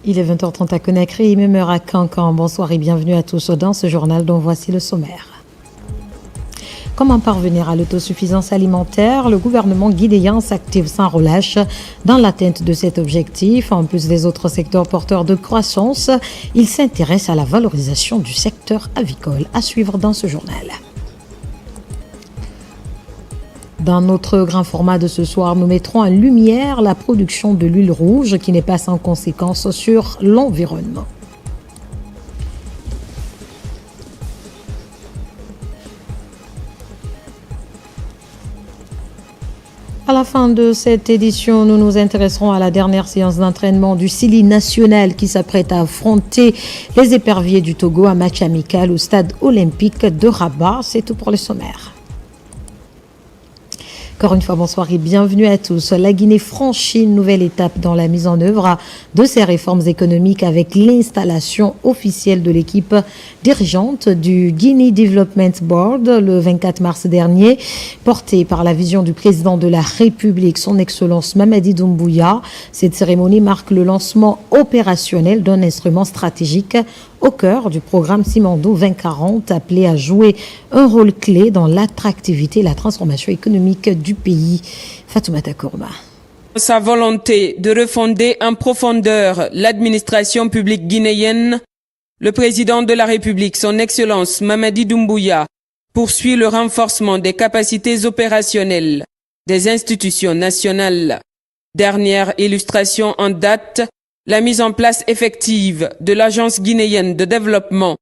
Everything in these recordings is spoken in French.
Il est 20h30 à Conakry et même heure à Cancan. Bonsoir et bienvenue à tous dans ce journal dont voici le sommaire. Comment parvenir à l'autosuffisance alimentaire? Le gouvernement guinéen s'active sans relâche dans l'atteinte de cet objectif. En plus des autres secteurs porteurs de croissance, il s'intéresse à la valorisation du secteur avicole. À suivre dans ce journal. Dans notre grand format de ce soir, nous mettrons en lumière la production de l'huile rouge qui n'est pas sans conséquences sur l'environnement. À la fin de cette édition, nous nous intéresserons à la dernière séance d'entraînement du Sili national qui s'apprête à affronter les éperviers du Togo à match amical au stade olympique de Rabat. C'est tout pour le sommaire. Encore une fois, bonsoir et bienvenue à tous. La Guinée franchit une nouvelle étape dans la mise en œuvre de ses réformes économiques avec l'installation officielle de l'équipe dirigeante du Guinea Development Board le 24 mars dernier, portée par la vision du président de la République, son Excellence Mamadi Doumbouya. Cette cérémonie marque le lancement opérationnel d'un instrument stratégique au cœur du programme Simandou 2040, appelé à jouer un rôle clé dans l'attractivité et la transformation économique du pays. Fatoumata Kourma. Sa volonté de refonder en profondeur l'administration publique guinéenne, le président de la République, son Excellence Mamadi Doumbouya, poursuit le renforcement des capacités opérationnelles des institutions nationales. Dernière illustration en date, la mise en place effective de l'Agence guinéenne de développement,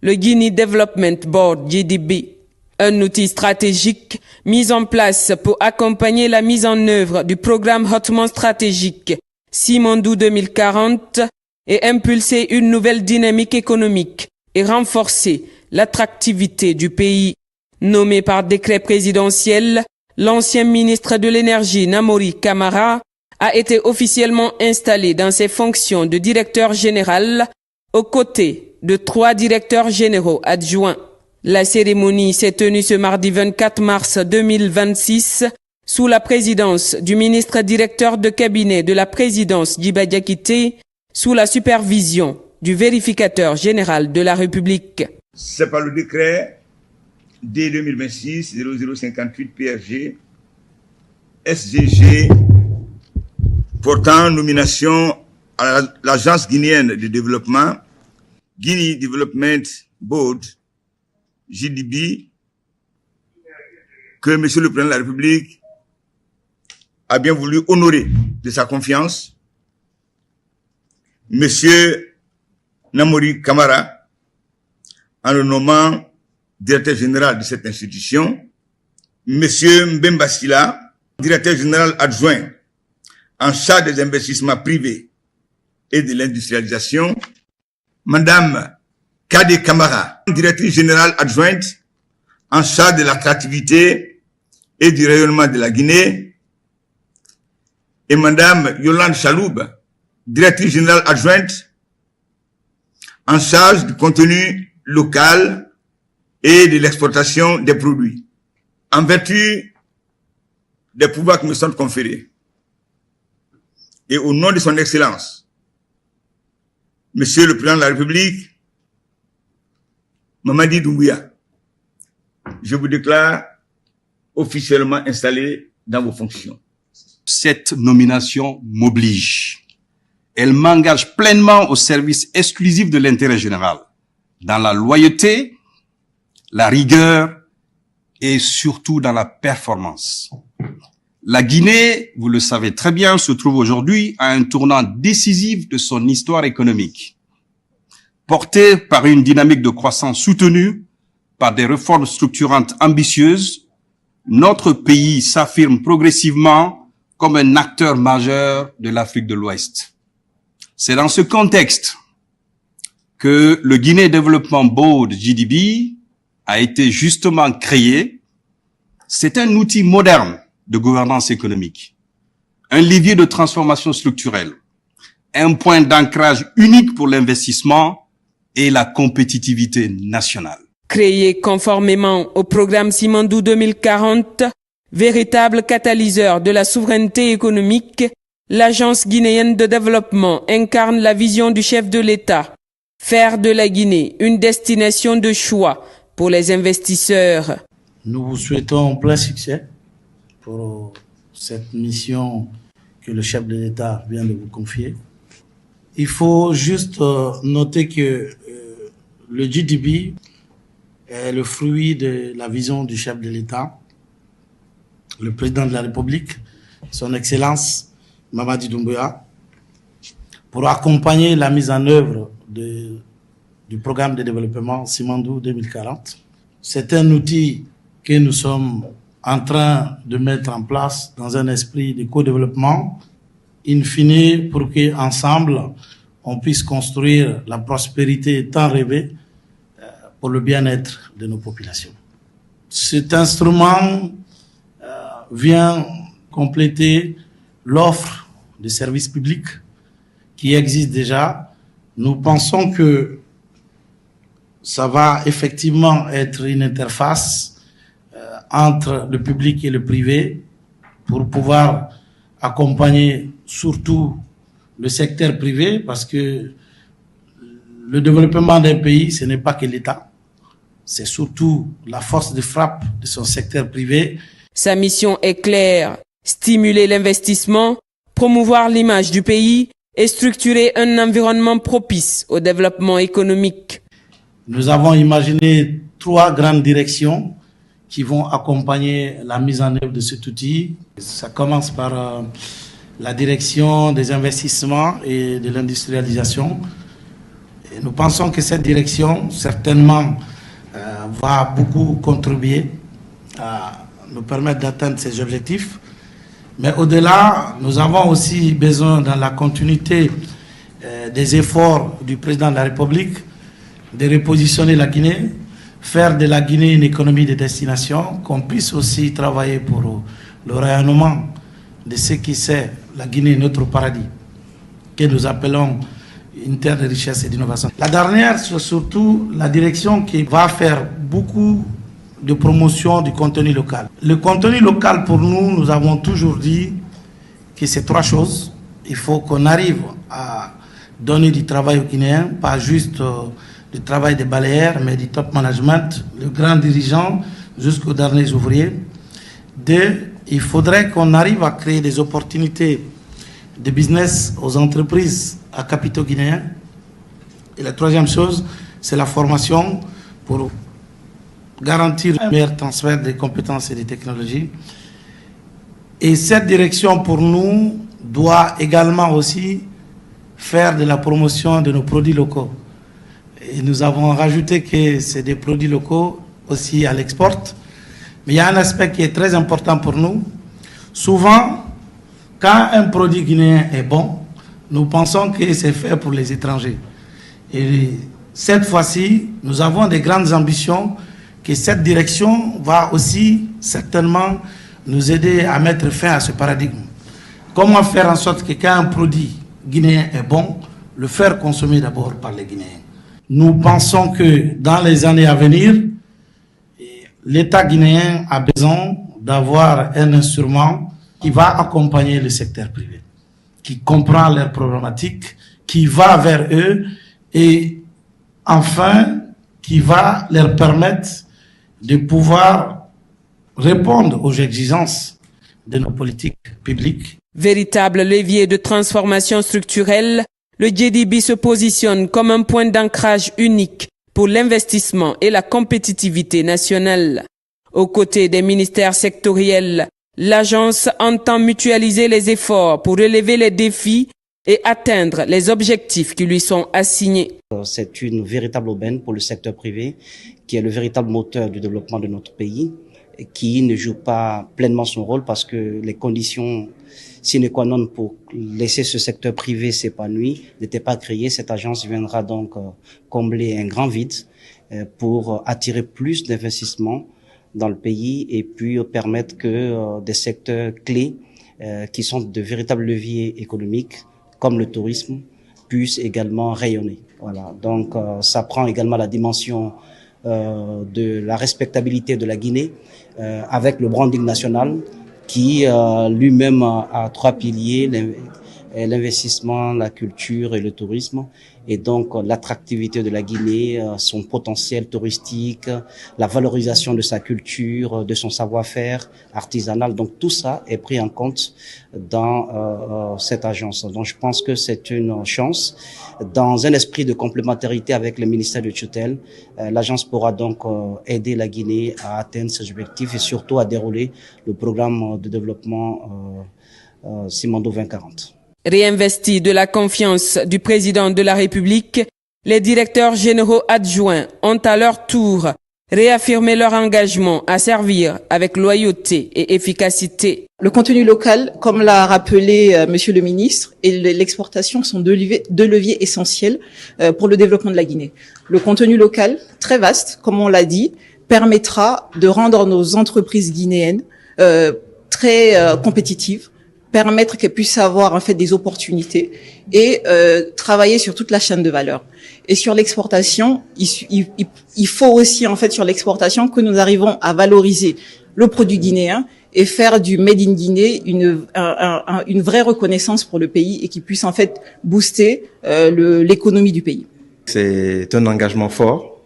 le Guinea Development Board GDB, un outil stratégique mis en place pour accompagner la mise en œuvre du programme hautement stratégique Simandou 2040 et impulser une nouvelle dynamique économique et renforcer l'attractivité du pays. Nommé par décret présidentiel, l'ancien ministre de l'Énergie Namori Camara a été officiellement installé dans ses fonctions de directeur général aux côtés de 3 directeurs généraux adjoints. La cérémonie s'est tenue ce mardi 24 mars 2026 sous la présidence du ministre directeur de cabinet de la présidence Djiba Diakité, sous la supervision du vérificateur général de la République. C'est par le décret D 2026-0058 PRG SGG portant nomination à l'Agence guinéenne de développement, Guinea Development Board, GDB, que M. le Président de la République a bien voulu honorer de sa confiance. M. Namori Camara, en le nommant directeur général de cette institution, M. Mbemba Sila, directeur général adjoint en charge des investissements privés et de l'industrialisation, Madame Kade Kamara, directrice générale adjointe en charge de l'attractivité et du rayonnement de la Guinée, et Madame Yolande Chaloub, directrice générale adjointe en charge du contenu local et de l'exportation des produits. En vertu des pouvoirs qui me sont conférés, et au nom de son Excellence, Monsieur le Président de la République, Mamadi Doumbouya, je vous déclare officiellement installé dans vos fonctions. Cette nomination m'oblige. Elle m'engage pleinement au service exclusif de l'intérêt général, dans la loyauté, la rigueur et surtout dans la performance. La Guinée, vous le savez très bien, se trouve aujourd'hui à un tournant décisif de son histoire économique. Portée par une dynamique de croissance soutenue, par des réformes structurantes ambitieuses, notre pays s'affirme progressivement comme un acteur majeur de l'Afrique de l'Ouest. C'est dans ce contexte que le Guinea Development Board GDB a été justement créé. C'est un outil moderne de gouvernance économique, un levier de transformation structurelle, un point d'ancrage unique pour l'investissement et la compétitivité nationale. Créé conformément au programme Simandou 2040, véritable catalyseur de la souveraineté économique l'Agence guinéenne de développement incarne la vision du chef de l'État, faire de la Guinée une destination de choix pour les investisseurs. Nous vous souhaitons plein succès pour cette mission que le chef de l'État vient de vous confier. Il faut juste noter que le GDB est le fruit de la vision du chef de l'État, le président de la République, son Excellence Mamadi Doumbouya, pour accompagner la mise en œuvre du programme de développement Simandou 2040. C'est un outil que nous sommes en train de mettre en place dans un esprit de co-développement, in fine, pour qu'ensemble, on puisse construire la prospérité tant rêvée pour le bien-être de nos populations. Cet instrument vient compléter l'offre de services publics qui existe déjà. Nous pensons que ça va effectivement être une interface entre le public et le privé pour pouvoir accompagner surtout le secteur privé, parce que le développement d'un pays, ce n'est pas que l'État, c'est surtout la force de frappe de son secteur privé. Sa mission est claire, stimuler l'investissement, promouvoir l'image du pays et structurer un environnement propice au développement économique. Nous avons imaginé 3 grandes directions qui vont accompagner la mise en œuvre de cet outil. Ça commence par la direction des investissements et de l'industrialisation. Et nous pensons que cette direction, certainement, va beaucoup contribuer à nous permettre d'atteindre ces objectifs. Mais au-delà, nous avons aussi besoin, dans la continuité des efforts du président de la République, de repositionner la Guinée, faire de la Guinée une économie de destination, qu'on puisse aussi travailler pour le rayonnement de ce qui c'est la Guinée, notre paradis, que nous appelons une terre de richesse et d'innovation. La dernière, c'est surtout la direction qui va faire beaucoup de promotion du contenu local. Le contenu local, pour nous, nous avons toujours dit que c'est 3 choses. Il faut qu'on arrive à donner du travail aux Guinéens, pas juste du travail des balayeurs, mais du top management, le grand dirigeant jusqu'aux derniers ouvriers. 2, il faudrait qu'on arrive à créer des opportunités de business aux entreprises à capitaux guinéens. Et la 3e chose, c'est la formation pour garantir un meilleur transfert des compétences et des technologies. Et cette direction, pour nous, doit également aussi faire de la promotion de nos produits locaux. Et nous avons rajouté que c'est des produits locaux aussi à l'export. Mais il y a un aspect qui est très important pour nous. Souvent, quand un produit guinéen est bon, nous pensons que c'est fait pour les étrangers. Et cette fois-ci, nous avons des grandes ambitions que cette direction va aussi certainement nous aider à mettre fin à ce paradigme. Comment faire en sorte que quand un produit guinéen est bon, le faire consommer d'abord par les Guinéens. Nous pensons que dans les années à venir, l'État guinéen a besoin d'avoir un instrument qui va accompagner le secteur privé, qui comprend leurs problématiques, qui va vers eux et enfin qui va leur permettre de pouvoir répondre aux exigences de nos politiques publiques. Véritable levier de transformation structurelle, le GDB se positionne comme un point d'ancrage unique pour l'investissement et la compétitivité nationale. Aux côtés des ministères sectoriels, l'agence entend mutualiser les efforts pour relever les défis et atteindre les objectifs qui lui sont assignés. C'est une véritable aubaine pour le secteur privé, qui est le véritable moteur du développement de notre pays, qui ne joue pas pleinement son rôle parce que les conditions sine qua non pour laisser ce secteur privé s'épanouir n'étaient pas créées. Cette agence viendra donc combler un grand vide pour attirer plus d'investissements dans le pays et puis permettre que des secteurs clés qui sont de véritables leviers économiques comme le tourisme puissent également rayonner. Voilà. Donc ça prend également la dimension de la respectabilité de la Guinée avec le branding national qui lui-même a 3 piliers, l'investissement, la culture et le tourisme. Et donc l'attractivité de la Guinée, son potentiel touristique, la valorisation de sa culture, de son savoir-faire artisanal. Donc tout ça est pris en compte dans cette agence. Donc je pense que c'est une chance. Dans un esprit de complémentarité avec le ministère de tutelle, l'agence pourra donc aider la Guinée à atteindre ses objectifs et surtout à dérouler le programme de développement Simandou 2040. Réinvestis de la confiance du président de la République, les directeurs généraux adjoints ont à leur tour réaffirmé leur engagement à servir avec loyauté et efficacité. Le contenu local, comme l'a rappelé Monsieur le ministre, et l'exportation sont deux leviers essentiels pour le développement de la Guinée. Le contenu local, très vaste, comme on l'a dit, permettra de rendre nos entreprises guinéennes très compétitives, permettre qu'elles puissent avoir en fait des opportunités et travailler sur toute la chaîne de valeur. Et sur l'exportation, il faut aussi en fait sur l'exportation que nous arrivons à valoriser le produit guinéen et faire du Made in Guinée une vraie reconnaissance pour le pays et qui puisse en fait booster l'économie du pays. C'est un engagement fort.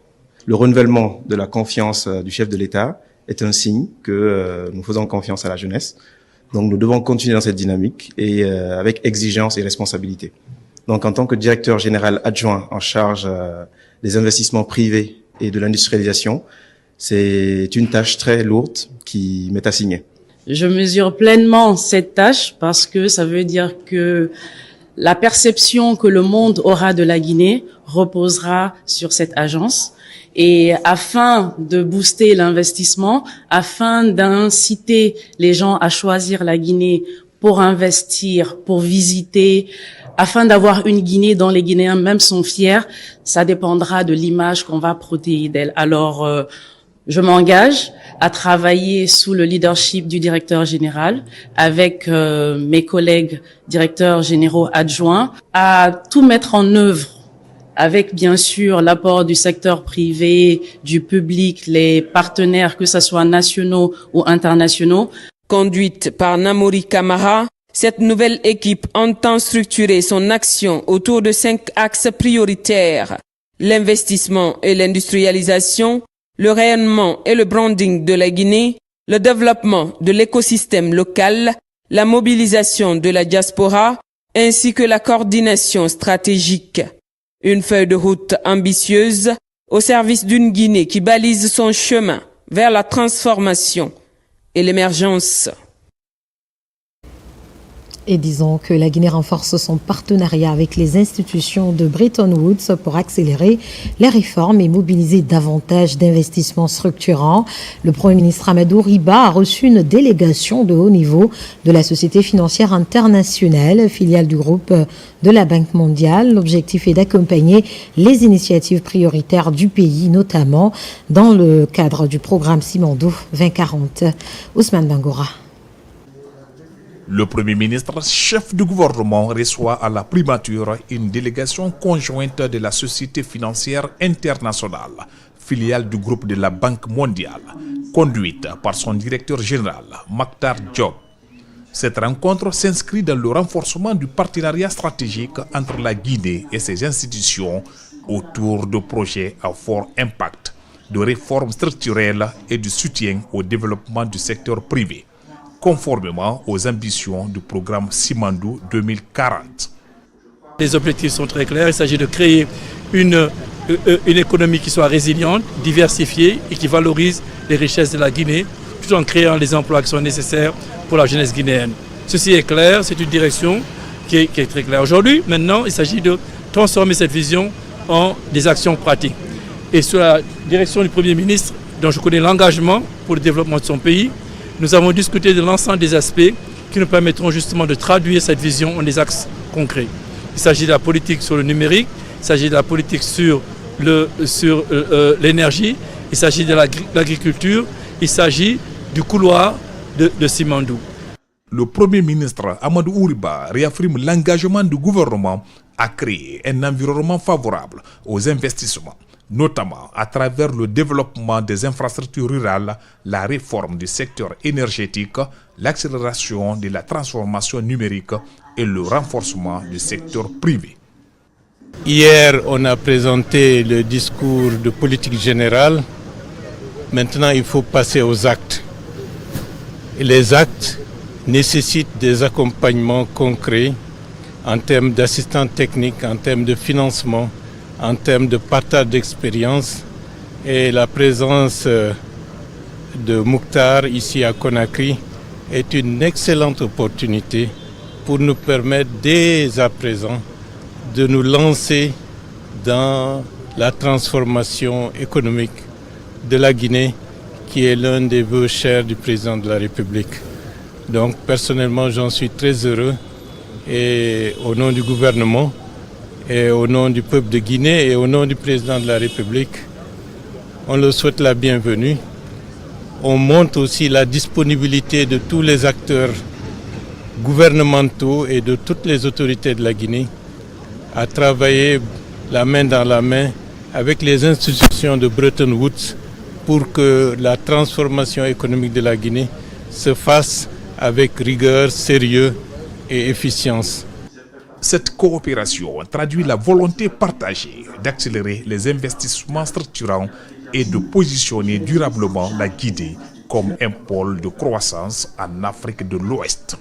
Le renouvellement de la confiance du chef de l'État est un signe que nous faisons confiance à la jeunesse. Donc nous devons continuer dans cette dynamique et avec exigence et responsabilité. Donc en tant que directeur général adjoint en charge des investissements privés et de l'industrialisation, c'est une tâche très lourde qui m'est assignée. Je mesure pleinement cette tâche parce que ça veut dire que la perception que le monde aura de la Guinée reposera sur cette agence. Et afin de booster l'investissement, afin d'inciter les gens à choisir la Guinée pour investir, pour visiter, afin d'avoir une Guinée dont les Guinéens même sont fiers, ça dépendra de l'image qu'on va protéger d'elle. Alors, je m'engage à travailler sous le leadership du directeur général avec mes collègues directeurs généraux adjoints à tout mettre en œuvre avec bien sûr l'apport du secteur privé, du public, les partenaires, que ce soit nationaux ou internationaux. Conduite par Namori Camara, cette nouvelle équipe entend structurer son action autour de 5 axes prioritaires: l'investissement et l'industrialisation, le rayonnement et le branding de la Guinée, le développement de l'écosystème local, la mobilisation de la diaspora, ainsi que la coordination stratégique. Une feuille de route ambitieuse au service d'une Guinée qui balise son chemin vers la transformation et l'émergence. Et disons que la Guinée renforce son partenariat avec les institutions de Bretton Woods pour accélérer les réformes et mobiliser davantage d'investissements structurants. Le Premier ministre Amadou Riba a reçu une délégation de haut niveau de la Société financière internationale, filiale du groupe de la Banque mondiale. L'objectif est d'accompagner les initiatives prioritaires du pays, notamment dans le cadre du programme Simandou 2040. Ousmane Bangora. Le Premier ministre, chef du gouvernement, reçoit à la primature une délégation conjointe de la Société financière internationale, filiale du groupe de la Banque mondiale, conduite par son directeur général, Makhtar Diop. Cette rencontre s'inscrit dans le renforcement du partenariat stratégique entre la Guinée et ses institutions autour de projets à fort impact, de réformes structurelles et de soutien au développement du secteur privé, conformément aux ambitions du programme Simandou 2040. Les objectifs sont très clairs. Il s'agit de créer une économie qui soit résiliente, diversifiée et qui valorise les richesses de la Guinée, tout en créant les emplois qui sont nécessaires pour la jeunesse guinéenne. Ceci est clair, c'est une direction qui est très claire. Aujourd'hui, maintenant, il s'agit de transformer cette vision en des actions pratiques. Et sous la direction du Premier ministre, dont je connais l'engagement pour le développement de son pays, nous avons discuté de l'ensemble des aspects qui nous permettront justement de traduire cette vision en des axes concrets. Il s'agit de la politique sur le numérique, il s'agit de la politique sur l'énergie, il s'agit de l'agriculture, il s'agit du couloir de Simandou. Le Premier ministre Amadou Riba réaffirme l'engagement du gouvernement à créer un environnement favorable aux investissements, notamment à travers le développement des infrastructures rurales, la réforme du secteur énergétique, l'accélération de la transformation numérique et le renforcement du secteur privé. Hier, on a présenté le discours de politique générale. Maintenant, il faut passer aux actes. Et les actes nécessitent des accompagnements concrets en termes d'assistance technique, en termes de financement, en termes de partage d'expérience. Et la présence de Mouktar ici à Conakry est une excellente opportunité pour nous permettre dès à présent de nous lancer dans la transformation économique de la Guinée, qui est l'un des vœux chers du président de la République. Donc personnellement, j'en suis très heureux et au nom du gouvernement et au nom du peuple de Guinée et au nom du président de la République, on leur souhaite la bienvenue. On montre aussi la disponibilité de tous les acteurs gouvernementaux et de toutes les autorités de la Guinée à travailler la main dans la main avec les institutions de Bretton Woods pour que la transformation économique de la Guinée se fasse avec rigueur, sérieux et efficience. Cette coopération traduit la volonté partagée d'accélérer les investissements structurants et de positionner durablement la Guinée comme un pôle de croissance en Afrique de l'Ouest.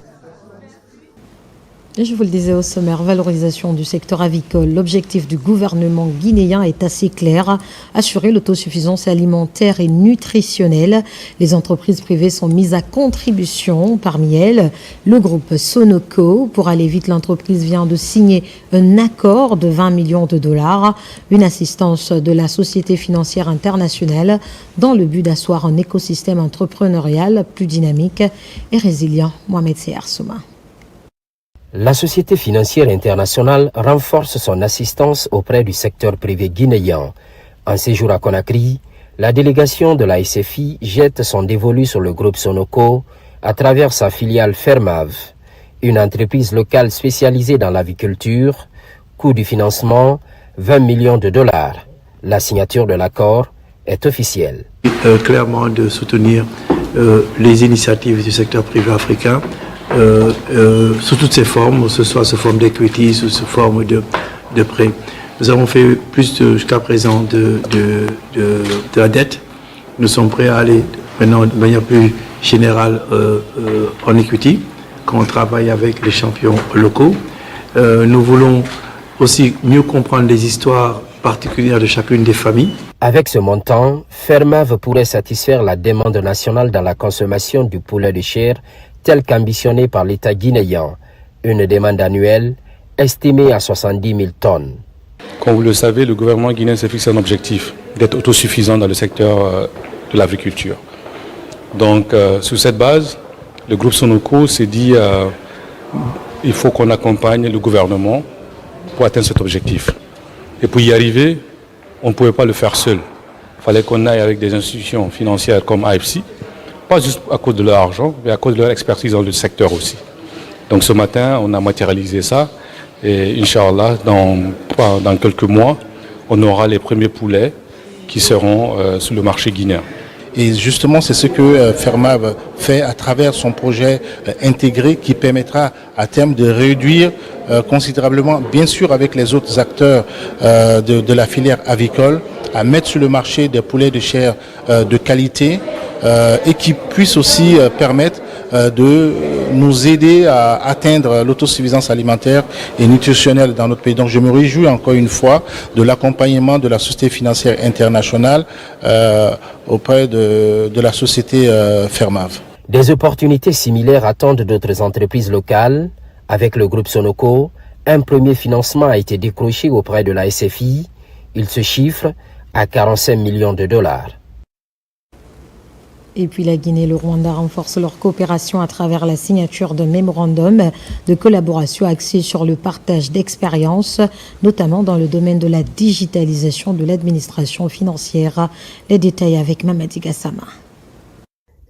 Et je vous le disais au sommaire, valorisation du secteur avicole. L'objectif du gouvernement guinéen est assez clair, assurer l'autosuffisance alimentaire et nutritionnelle. Les entreprises privées sont mises à contribution, parmi elles le groupe Sonoco. Pour aller vite, l'entreprise vient de signer un accord de 20 millions de dollars, une assistance de la Société financière internationale dans le but d'asseoir un écosystème entrepreneurial plus dynamique et résilient. Mohamed Seher Souma. La Société financière internationale renforce son assistance auprès du secteur privé guinéen. En séjour à Conakry, la délégation de la SFI jette son dévolu sur le groupe Sonoco à travers sa filiale Fermav, une entreprise locale spécialisée dans l'aviculture. Coût du financement, 20 millions de dollars. La signature de l'accord est officielle. Clairement de soutenir les initiatives du secteur privé africain sous toutes ses formes, que ce soit sous forme d'equity, sous forme de prêt. Nous avons fait plus jusqu'à présent de la dette. Nous sommes prêts à aller maintenant de manière plus générale en equity, quand on travaille avec les champions locaux. Nous voulons aussi mieux comprendre les histoires particulières de chacune des familles. Avec ce montant, Fermav pourrait satisfaire la demande nationale dans la consommation du poulet de chair tel qu'ambitionné par l'État guinéen, une demande annuelle estimée à 70 000 tonnes. Comme vous le savez, le gouvernement guinéen s'est fixé un objectif d'être autosuffisant dans le secteur de l'agriculture. Donc, sur cette base, le groupe Sonoco s'est dit il faut qu'on accompagne le gouvernement pour atteindre cet objectif. Et pour y arriver, on ne pouvait pas le faire seul. Il fallait qu'on aille avec des institutions financières comme AFC, pas juste à cause de leur argent, mais à cause de leur expertise dans le secteur aussi. Donc ce matin, on a matérialisé ça et Inch'Allah, dans quelques mois, on aura les premiers poulets qui seront sur le marché guinéen. Et justement, c'est ce que Fermav fait à travers son projet intégré qui permettra à terme de réduire considérablement, bien sûr avec les autres acteurs de la filière avicole, à mettre sur le marché des poulets de chair de qualité et qui puissent aussi permettre de nous aider à atteindre l'autosuffisance alimentaire et nutritionnelle dans notre pays. Donc je me réjouis encore une fois de l'accompagnement de la Société financière internationale auprès de la société Fermav. Des opportunités similaires attendent d'autres entreprises locales. Avec le groupe Sonoco, un premier financement a été décroché auprès de la SFI. Il se chiffre à 45 millions de dollars. Et puis la Guinée et le Rwanda renforcent leur coopération à travers la signature d'un mémorandum de collaboration axé sur le partage d'expériences, notamment dans le domaine de la digitalisation de l'administration financière. Les détails avec Mamadi Gassama.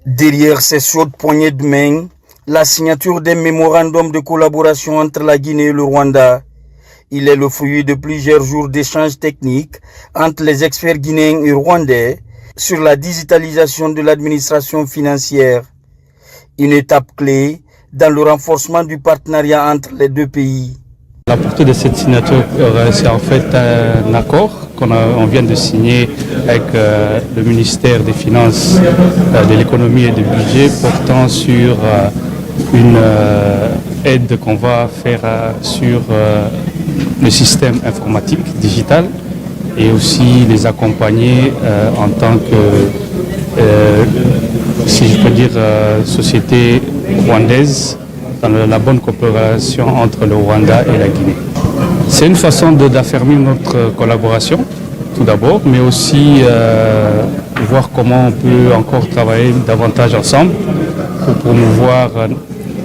Derrière ces chaudes poignées de main, la signature d'un mémorandum de collaboration entre la Guinée et le Rwanda. Il est le fruit de plusieurs jours d'échanges techniques entre les experts guinéens et rwandais sur la digitalisation de l'administration financière. Une étape clé dans le renforcement du partenariat entre les deux pays. La portée de cette signature, c'est en fait un accord qu'on vient de signer avec le ministère des Finances, de l'économie et du budget portant sur une aide qu'on va faire sur le système informatique digital et aussi les accompagner en tant que, si je peux dire, société rwandaise dans la bonne coopération entre le Rwanda et la Guinée. C'est une façon d'affermir notre collaboration, tout d'abord, mais aussi voir comment on peut encore travailler davantage ensemble pour promouvoir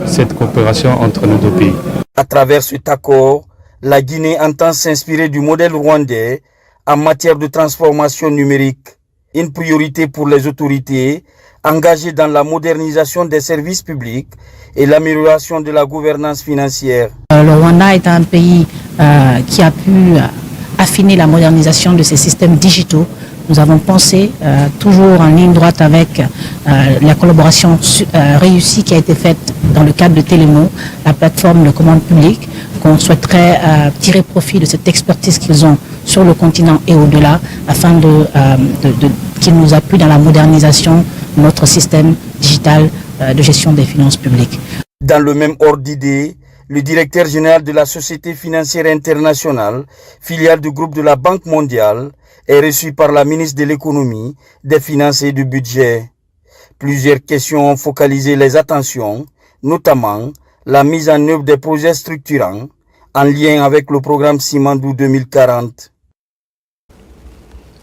cette coopération entre nos deux pays. À travers cet accord, la Guinée entend s'inspirer du modèle rwandais en matière de transformation numérique, une priorité pour les autorités engagées dans la modernisation des services publics et l'amélioration de la gouvernance financière. Le Rwanda est un pays qui a pu affiner la modernisation de ses systèmes digitaux. Nous avons pensé, toujours en ligne droite avec la collaboration réussie qui a été faite dans le cadre de Télémo, la plateforme de commande publique, qu'on souhaiterait tirer profit de cette expertise qu'ils ont sur le continent et au-delà, afin qu'ils nous appuient dans la modernisation de notre système digital de gestion des finances publiques. Dans le même ordre d'idée, le directeur général de la Société financière internationale, filiale du groupe de la Banque mondiale, est reçu par la ministre de l'économie, des finances et du budget. Plusieurs questions ont focalisé les attentions, notamment la mise en œuvre des projets structurants en lien avec le programme Simandou 2040.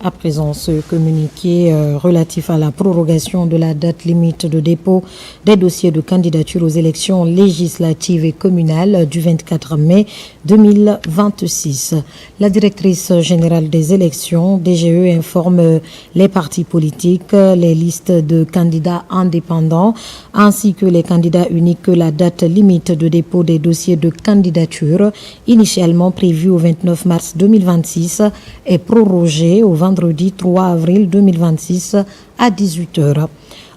À présent, ce communiqué relatif à la prorogation de la date limite de dépôt des dossiers de candidature aux élections législatives et communales du 24 mai 2026. La directrice générale des élections, DGE, informe les partis politiques, les listes de candidats indépendants ainsi que les candidats uniques que la date limite de dépôt des dossiers de candidature, initialement prévue au 29 mars 2026, est prorogée au vendredi 3 avril 2026 à 18h.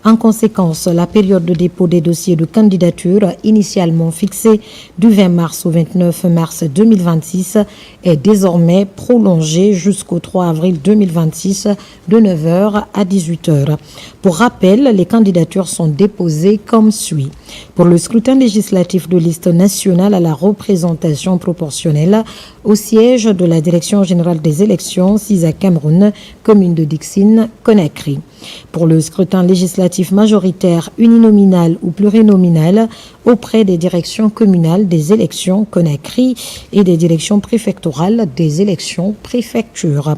En conséquence, la période de dépôt des dossiers de candidature, initialement fixée du 20 mars au 29 mars 2026, est désormais prolongée jusqu'au 3 avril 2026 de 9h à 18h. Pour rappel, les candidatures sont déposées comme suit. Pour le scrutin législatif de liste nationale à la représentation proportionnelle, au siège de la Direction générale des élections, CISA Cameroun, commune de Dixine, Conakry. Pour le scrutin législatif majoritaire uninominal ou plurinominal auprès des directions communales des élections Conakry et des directions préfectorales des élections préfectures.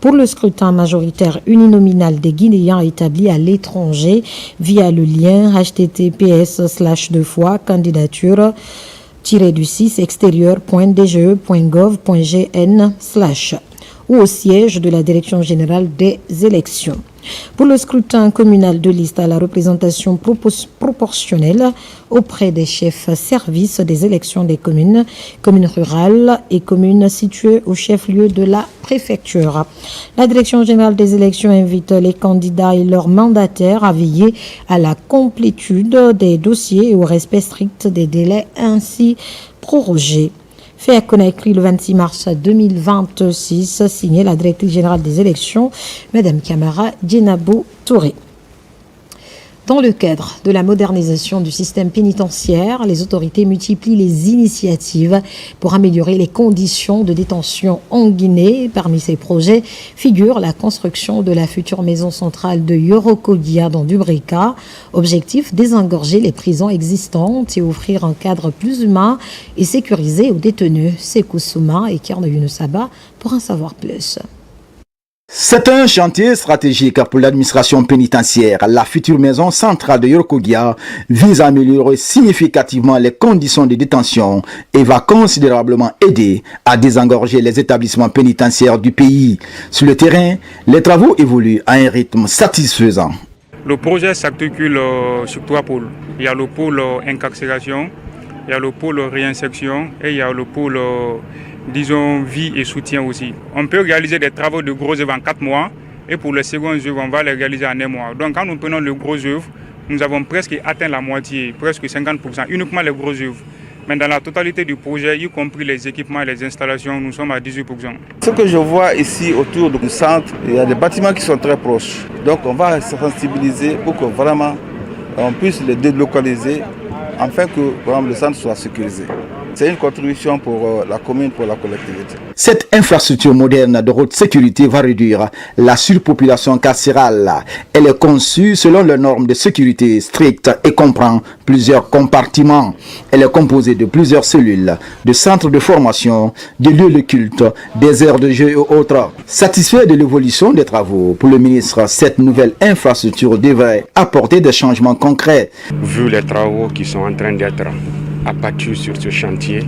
Pour le scrutin majoritaire uninominal des Guinéens établis à l'étranger via le lien https://candidature-du6 extérieur.dge.gov.gn/ ou au siège de la Direction générale des élections. Pour le scrutin communal de liste à la représentation proportionnelle auprès des chefs services des élections des communes, communes rurales et communes situées au chef-lieu de la préfecture. La Direction générale des élections invite les candidats et leurs mandataires à veiller à la complétude des dossiers et au respect strict des délais ainsi prorogés. Fait à Conakry le 26 mars 2026, signé la directrice générale des élections, Mme Camara Djenabo Touré. Dans le cadre de la modernisation du système pénitentiaire, les autorités multiplient les initiatives pour améliorer les conditions de détention en Guinée. Parmi ces projets figure la construction de la future maison centrale de Yorokodia dans Dubrika. Objectif, désengorger les prisons existantes et offrir un cadre plus humain et sécurisé aux détenus. Sekou Souma et Kierno Younoussaba pour en savoir plus. C'est un chantier stratégique pour l'administration pénitentiaire. La future maison centrale de Yorokogia vise à améliorer significativement les conditions de détention et va considérablement aider à désengorger les établissements pénitentiaires du pays. Sur le terrain, les travaux évoluent à un rythme satisfaisant. Le projet s'articule sur 3 pôles. Il y a le pôle incarcération, il y a le pôle réinsertion et il y a le pôle disons, vie et soutien aussi. On peut réaliser des travaux de gros œuvres en 4 mois et pour les secondes œuvres, on va les réaliser en 1 mois. Donc quand nous prenons le gros œuvre, nous avons presque atteint la moitié, presque 50%, uniquement les gros œuvres. Mais dans la totalité du projet, y compris les équipements et les installations, nous sommes à 18%. Ce que je vois ici autour du centre, il y a des bâtiments qui sont très proches. Donc on va se sensibiliser pour que vraiment on puisse les délocaliser afin que vraiment, le centre soit sécurisé. C'est une contribution pour la commune, pour la collectivité. Cette infrastructure moderne de haute sécurité va réduire la surpopulation carcérale. Elle est conçue selon les normes de sécurité strictes et comprend plusieurs compartiments. Elle est composée de plusieurs cellules, de centres de formation, de lieux de culte, des aires de jeu et autres. Satisfait de l'évolution des travaux, pour le ministre, cette nouvelle infrastructure devrait apporter des changements concrets. Vu les travaux qui sont en train d'être abattus sur ce chantier,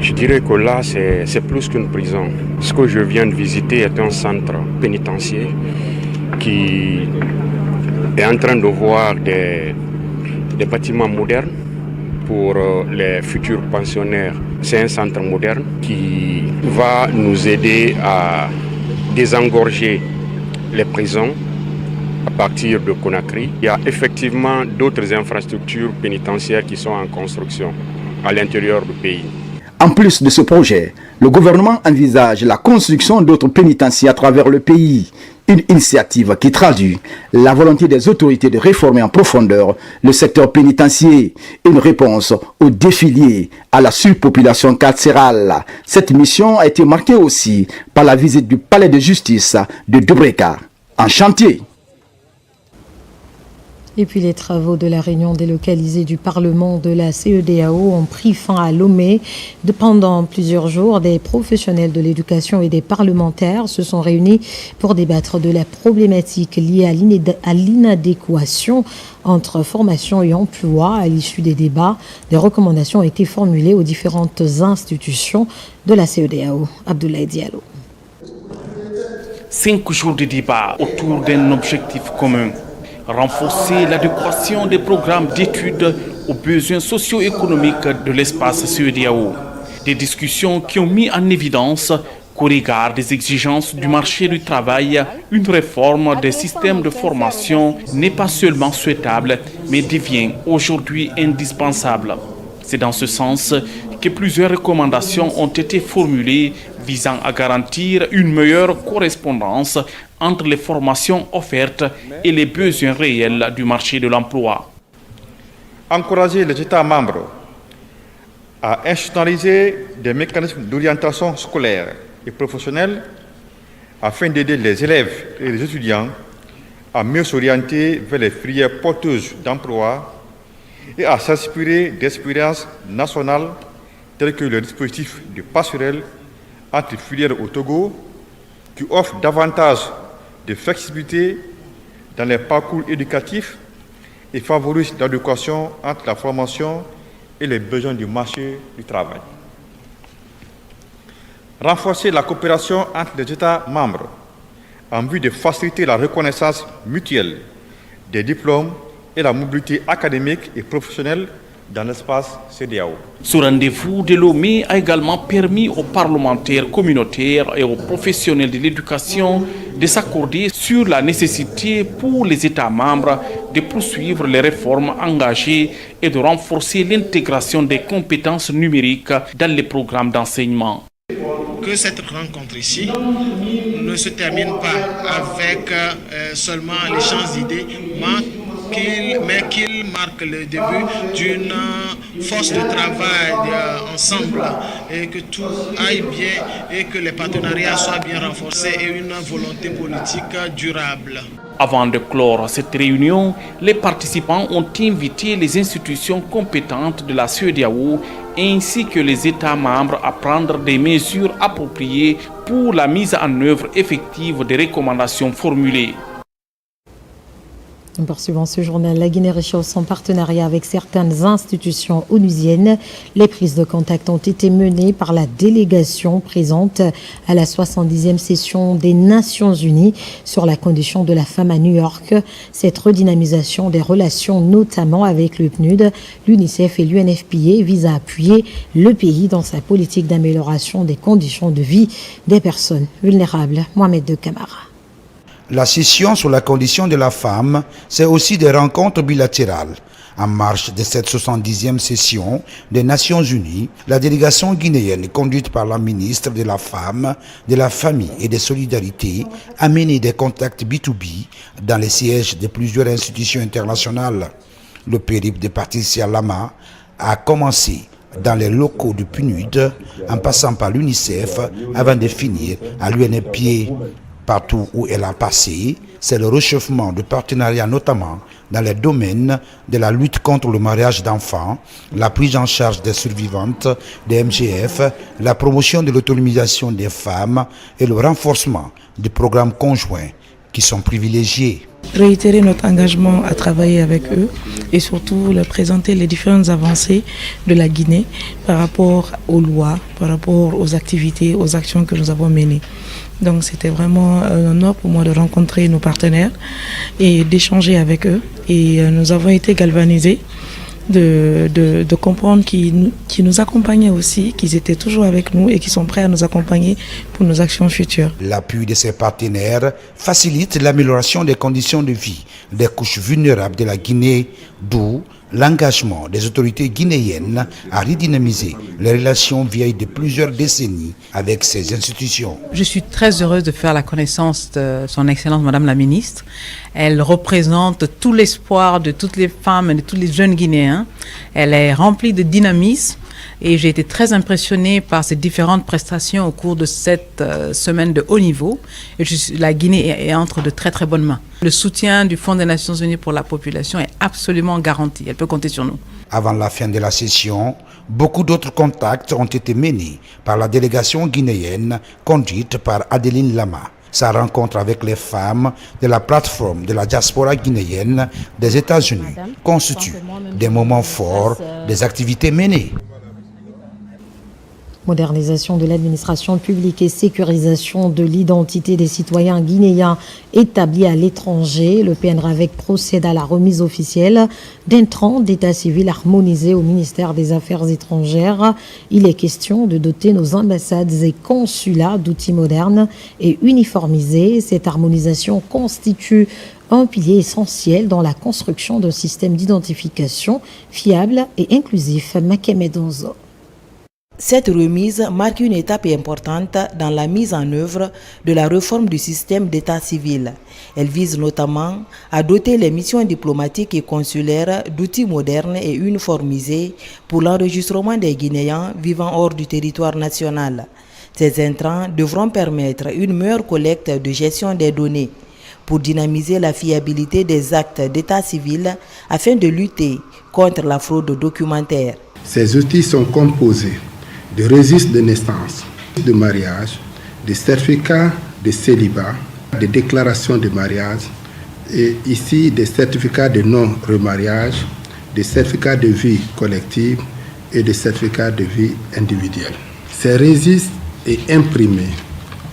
je dirais que là c'est plus qu'une prison. Ce que je viens de visiter est un centre pénitentiaire qui est en train de voir des bâtiments modernes pour les futurs pensionnaires. C'est un centre moderne qui va nous aider à désengorger les prisons à partir de Conakry. Il y a effectivement d'autres infrastructures pénitentiaires qui sont en construction à l'intérieur du pays. En plus de ce projet, le gouvernement envisage la construction d'autres pénitenciers à travers le pays. Une initiative qui traduit la volonté des autorités de réformer en profondeur le secteur pénitentiaire. Une réponse aux défis liés à la surpopulation carcérale. Cette mission a été marquée aussi par la visite du palais de justice de Dubreka en chantier. Et puis les travaux de la réunion délocalisée du Parlement de la CEDEAO ont pris fin à Lomé. Pendant plusieurs jours, des professionnels de l'éducation et des parlementaires se sont réunis pour débattre de la problématique liée à l'inadéquation entre formation et emploi. À l'issue des débats, des recommandations ont été formulées aux différentes institutions de la CEDEAO. Abdoulaye Diallo. 5 jours de débat autour d'un objectif commun. Renforcer l'adéquation des programmes d'études aux besoins socio-économiques de l'espace CEDEAO. Des discussions qui ont mis en évidence qu'au regard des exigences du marché du travail, une réforme des systèmes de formation n'est pas seulement souhaitable, mais devient aujourd'hui indispensable. C'est dans ce sens que plusieurs recommandations ont été formulées visant à garantir une meilleure correspondance entre les formations offertes et les besoins réels du marché de l'emploi. Encourager les États membres à institutionnaliser des mécanismes d'orientation scolaire et professionnelle afin d'aider les élèves et les étudiants à mieux s'orienter vers les filières porteuses d'emploi et à s'inspirer d'expériences nationales telles que le dispositif du passerelle entre filières au Togo qui offre davantage de flexibilité dans les parcours éducatifs et favorise l'adéquation entre la formation et les besoins du marché du travail. Renforcer la coopération entre les États membres en vue de faciliter la reconnaissance mutuelle des diplômes et la mobilité académique et professionnelle dans l'espace CEDEAO. Ce rendez-vous de Lomé a également permis aux parlementaires communautaires et aux professionnels de l'éducation de s'accorder sur la nécessité pour les États membres de poursuivre les réformes engagées et de renforcer l'intégration des compétences numériques dans les programmes d'enseignement. Que cette rencontre ici ne se termine pas avec seulement l'échange d'idées, mais qu'il marque le début d'une force de travail ensemble et que tout aille bien et que les partenariats soient bien renforcés et une volonté politique durable. Avant de clore cette réunion, les participants ont invité les institutions compétentes de la CEDEAO ainsi que les États membres à prendre des mesures appropriées pour la mise en œuvre effective des recommandations formulées. En poursuivant ce journal, la Guinée réchauffe son partenariat avec certaines institutions onusiennes. Les prises de contact ont été menées par la délégation présente à la 70e session des Nations Unies sur la condition de la femme à New York. Cette redynamisation des relations, notamment avec le PNUD, l'UNICEF et l'UNFPA, vise à appuyer le pays dans sa politique d'amélioration des conditions de vie des personnes vulnérables. Mohamed de Camara. La session sur la condition de la femme, c'est aussi des rencontres bilatérales. En marge de cette 70e session des Nations Unies, la délégation guinéenne conduite par la ministre de la Femme, de la Famille et des Solidarités a mené des contacts B2B dans les sièges de plusieurs institutions internationales. Le périple de Patricia Lama a commencé dans les locaux du PNUD en passant par l'UNICEF avant de finir à l'UNFPA. Partout où elle a passé, c'est le réchauffement de partenariats, notamment dans les domaines de la lutte contre le mariage d'enfants, la prise en charge des survivantes des MGF, la promotion de l'autonomisation des femmes et le renforcement des programmes conjoints qui sont privilégiés. Réitérer notre engagement à travailler avec eux et surtout leur présenter les différentes avancées de la Guinée par rapport aux lois, par rapport aux activités, aux actions que nous avons menées. Donc c'était vraiment un honneur pour moi de rencontrer nos partenaires et d'échanger avec eux. Et nous avons été galvanisés de comprendre qu'ils nous accompagnaient aussi, qu'ils étaient toujours avec nous et qu'ils sont prêts à nous accompagner pour nos actions futures. L'appui de ces partenaires facilite l'amélioration des conditions de vie des couches vulnérables de la Guinée, d'où l'engagement des autorités guinéennes à redynamiser les relations vieilles de plusieurs décennies avec ces institutions. Je suis très heureuse de faire la connaissance de son Excellence Madame la Ministre. Elle représente tout l'espoir de toutes les femmes et de tous les jeunes Guinéens. Elle est remplie de dynamisme et j'ai été très impressionnée par ses différentes prestations au cours de cette semaine de haut niveau. Et la Guinée est entre de très très bonnes mains. Le soutien du Fonds des Nations Unies pour la population est absolument garanti. Elle peut compter sur nous. Avant la fin de la session, beaucoup d'autres contacts ont été menés par la délégation guinéenne conduite par Adeline Lama. Sa rencontre avec les femmes de la plateforme de la diaspora guinéenne des États-Unis constitue des moments forts des activités menées. Modernisation de l'administration publique et sécurisation de l'identité des citoyens guinéens établis à l'étranger. Le PNRAVEC procède à la remise officielle d'intrants d'état civil harmonisés au ministère des Affaires étrangères. Il est question de doter nos ambassades et consulats d'outils modernes et uniformisés. Cette harmonisation constitue un pilier essentiel dans la construction d'un système d'identification fiable et inclusif. Makemed Onzo. Cette remise marque une étape importante dans la mise en œuvre de la réforme du système d'état civil. Elle vise notamment à doter les missions diplomatiques et consulaires d'outils modernes et uniformisés pour l'enregistrement des Guinéens vivant hors du territoire national. Ces intrants devront permettre une meilleure collecte de gestion des données pour dynamiser la fiabilité des actes d'état civil afin de lutter contre la fraude documentaire. Ces outils sont composés de registres de naissance, de mariage, de certificats de célibat, de déclarations de mariage et ici des certificats de non-remariage, des certificats de vie collective et des certificats de vie individuelle. Ces registres et imprimés,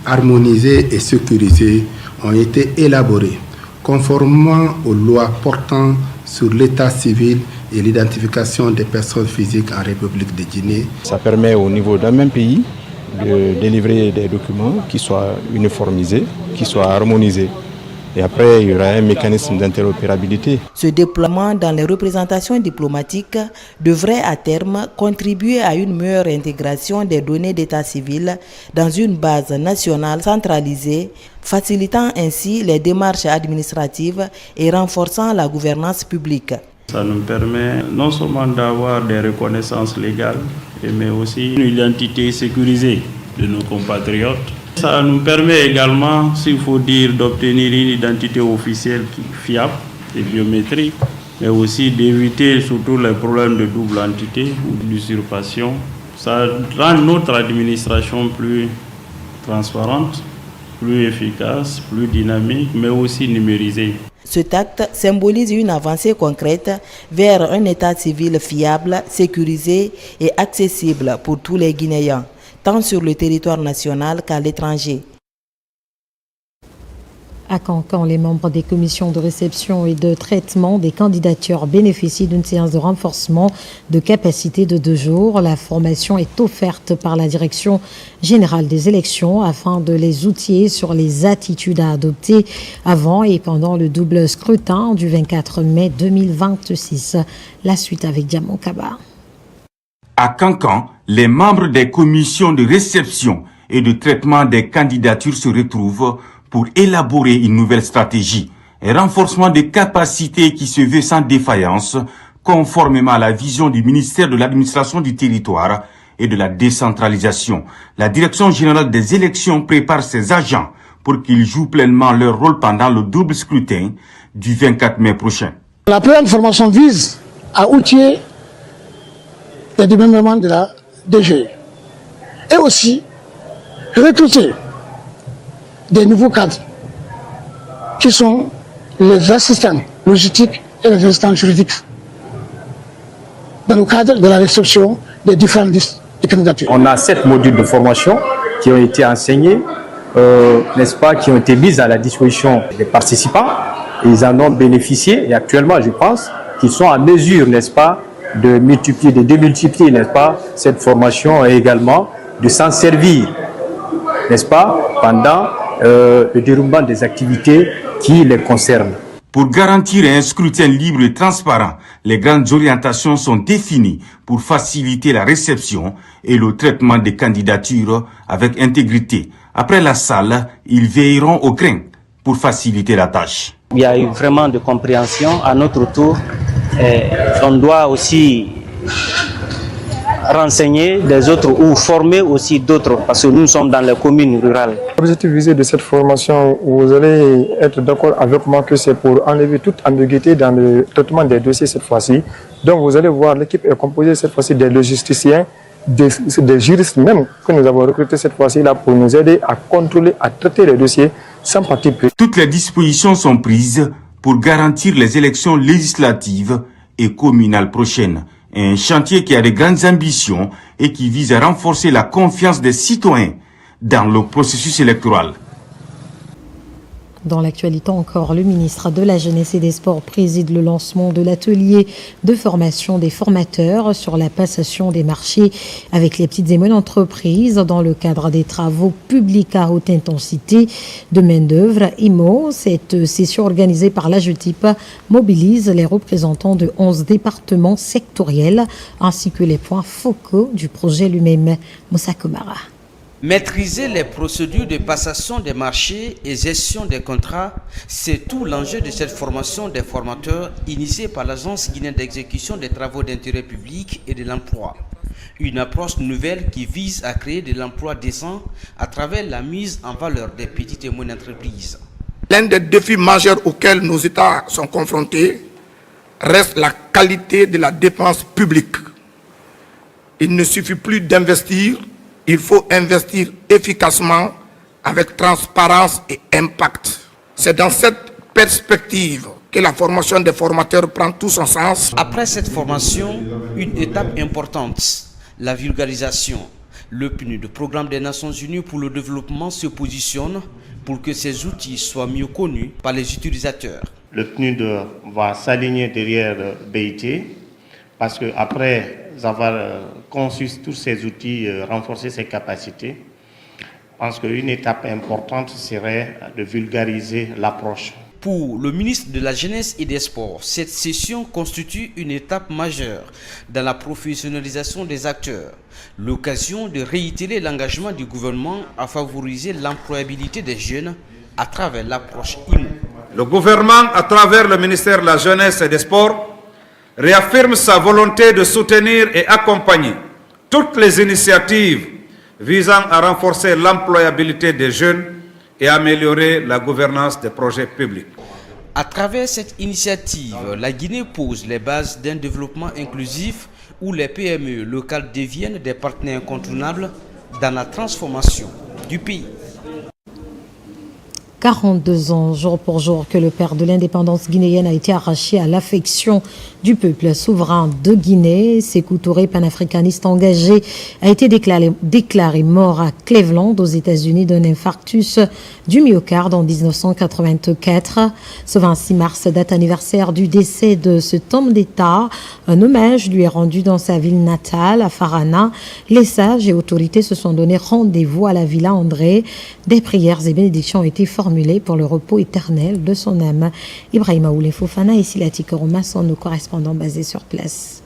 harmonisés et sécurisés ont été élaborés conformément aux lois portant sur l'état civil et l'identification des personnes physiques en République de Guinée. Ça permet au niveau d'un même pays de délivrer des documents qui soient uniformisés, qui soient harmonisés. Et après, il y aura un mécanisme d'interopérabilité. Ce déploiement dans les représentations diplomatiques devrait à terme contribuer à une meilleure intégration des données d'état civil dans une base nationale centralisée, facilitant ainsi les démarches administratives et renforçant la gouvernance publique. Ça nous permet non seulement d'avoir des reconnaissances légales, mais aussi une identité sécurisée de nos compatriotes. Ça nous permet également, s'il faut dire, d'obtenir une identité officielle fiable et biométrique, mais aussi d'éviter surtout les problèmes de double entité ou d'usurpation. Ça rend notre administration plus transparente, plus efficace, plus dynamique, mais aussi numérisée. Cet acte symbolise une avancée concrète vers un état civil fiable, sécurisé et accessible pour tous les Guinéens, tant sur le territoire national qu'à l'étranger. À Cancan, les membres des commissions de réception et de traitement des candidatures bénéficient d'une séance de renforcement de capacité de 2 jours. La formation est offerte par la Direction générale des élections afin de les outiller sur les attitudes à adopter avant et pendant le double scrutin du 24 mai 2026. La suite avec Diamant Kaba. À Cancan, les membres des commissions de réception et de traitement des candidatures se retrouvent pour élaborer une nouvelle stratégie, un renforcement des capacités qui se veut sans défaillance, conformément à la vision du ministère de l'administration du territoire et de la décentralisation. La Direction générale des élections prépare ses agents pour qu'ils jouent pleinement leur rôle pendant le double scrutin du 24 mai prochain. La pleine formation vise à outiller les démembrements de la DG et aussi recruter des nouveaux cadres qui sont les assistants logistiques et les assistants juridiques dans le cadre de la réception des différentes listes de candidatures. On a 7 modules de formation qui ont été enseignés, n'est-ce pas, qui ont été mis à la disposition des participants. Ils en ont bénéficié et actuellement, je pense qu'ils sont en mesure, n'est-ce pas, de démultiplier, n'est-ce pas, cette formation et également de s'en servir, n'est-ce pas, pendant le déroulement des activités qui les concernent. Pour garantir un scrutin libre et transparent, les grandes orientations sont définies pour faciliter la réception et le traitement des candidatures avec intégrité. Après la salle, ils veilleront au grain pour faciliter la tâche. Il y a eu vraiment de compréhension. À notre tour, on doit aussi renseigner des autres ou former aussi d'autres parce que nous sommes dans les communes rurales. L'objectif visé de cette formation, vous allez être d'accord avec moi que c'est pour enlever toute ambiguïté dans le traitement des dossiers cette fois-ci. Donc vous allez voir, l'équipe est composée cette fois-ci des logisticiens, des juristes même que nous avons recrutés cette fois-ci là pour nous aider à contrôler, à traiter les dossiers sans parti pris. Toutes les dispositions sont prises pour garantir les élections législatives et communales prochaines. Un chantier qui a de grandes ambitions et qui vise à renforcer la confiance des citoyens dans le processus électoral. Dans l'actualité encore, le ministre de la Jeunesse et des Sports préside le lancement de l'atelier de formation des formateurs sur la passation des marchés avec les petites et moyennes entreprises dans le cadre des travaux publics à haute intensité de main-d'œuvre IMO. Cette session organisée par l'AGETIP mobilise les représentants de 11 départements sectoriels ainsi que les points focaux du projet lui-même. Moussa Komara. Maîtriser les procédures de passation des marchés et gestion des contrats, c'est tout l'enjeu de cette formation des formateurs initiée par l'Agence guinéenne d'exécution des travaux d'intérêt public et de l'emploi. Une approche nouvelle qui vise à créer de l'emploi décent à travers la mise en valeur des petites et moyennes entreprises. L'un des défis majeurs auxquels nos États sont confrontés reste la qualité de la dépense publique. Il ne suffit plus d'investir. Il faut investir efficacement avec transparence et impact. C'est dans cette perspective que la formation des formateurs prend tout son sens. Après cette formation, une étape importante, la vulgarisation. Le PNUD, Programme des Nations Unies pour le développement, se positionne pour que ces outils soient mieux connus par les utilisateurs. Le PNUD va s'aligner derrière BIT parce qu'après avoir conçu tous ces outils, renforcer ses capacités, je pense qu'une étape importante serait de vulgariser l'approche. Pour le ministre de la Jeunesse et des Sports, cette session constitue une étape majeure dans la professionnalisation des acteurs, l'occasion de réitérer l'engagement du gouvernement à favoriser l'employabilité des jeunes à travers l'approche IMO. Le gouvernement, à travers le ministère de la Jeunesse et des Sports, réaffirme sa volonté de soutenir et accompagner toutes les initiatives visant à renforcer l'employabilité des jeunes et améliorer la gouvernance des projets publics. À travers cette initiative, la Guinée pose les bases d'un développement inclusif où les PME locales deviennent des partenaires incontournables dans la transformation du pays. 42 ans, jour pour jour, que le père de l'indépendance guinéenne a été arraché à l'affection du peuple souverain de Guinée. Sékou Touré, panafricaniste engagé, a été déclaré mort à Cleveland, aux États-Unis, d'un infarctus du myocarde en 1984. Ce 26 mars, date anniversaire du décès de cet homme d'État. Un hommage lui est rendu dans sa ville natale, à Farana. Les sages et autorités se sont donné rendez-vous à la Villa André. Des prières et bénédictions ont été formulées pour le repos éternel de son âme. Ibrahima Oulé Fofana et Silati Koroma sont nos correspondants basés sur place.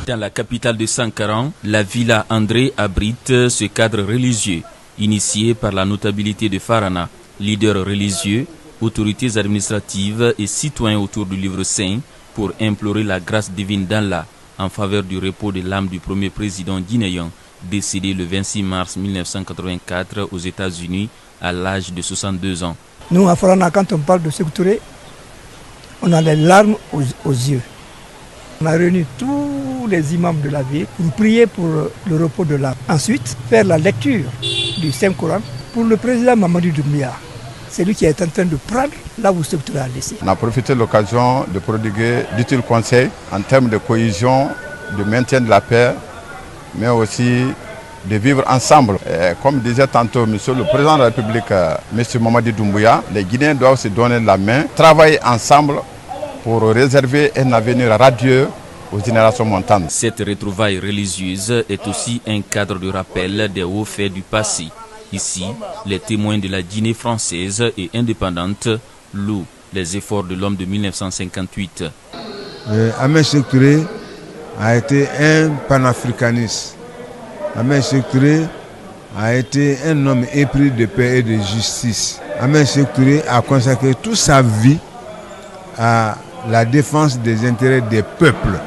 Dans la capitale de Sankaran, la Villa André abrite ce cadre religieux, initié par la notabilité de Farana, leaders religieux, autorités administratives et citoyens autour du livre saint pour implorer la grâce divine d'Allah en faveur du repos de l'âme du premier président guinéen, décédé le 26 mars 1984 aux États-Unis à l'âge de 62 ans. Nous, à Farana, quand on parle de Sékou Touré, on a les larmes aux yeux. On a réuni tous les imams de la ville pour prier pour le repos de l'âme. Ensuite, faire la lecture du Saint-Coran pour le président Mamadou Doumbia. C'est lui qui est en train de prendre là où Sékou Touré a laissé. On a profité de l'occasion de prodiguer d'utiles conseils en termes de cohésion, de maintien de la paix, mais aussi de vivre ensemble. Et comme disait tantôt Monsieur le Président de la République, M. Mamadou Doumbouya, les Guinéens doivent se donner la main, travailler ensemble pour réserver un avenir radieux aux générations montantes. Cette retrouvaille religieuse est aussi un cadre de rappel des hauts faits du passé. Ici, les témoins de la Guinée française et indépendante louent les efforts de l'homme de 1958. Ahmed Sékou Touré a été un panafricaniste. Ahmed Sékou Touré a été un homme épris de paix et de justice. Ahmed Sékou Touré a consacré toute sa vie à la défense des intérêts des peuples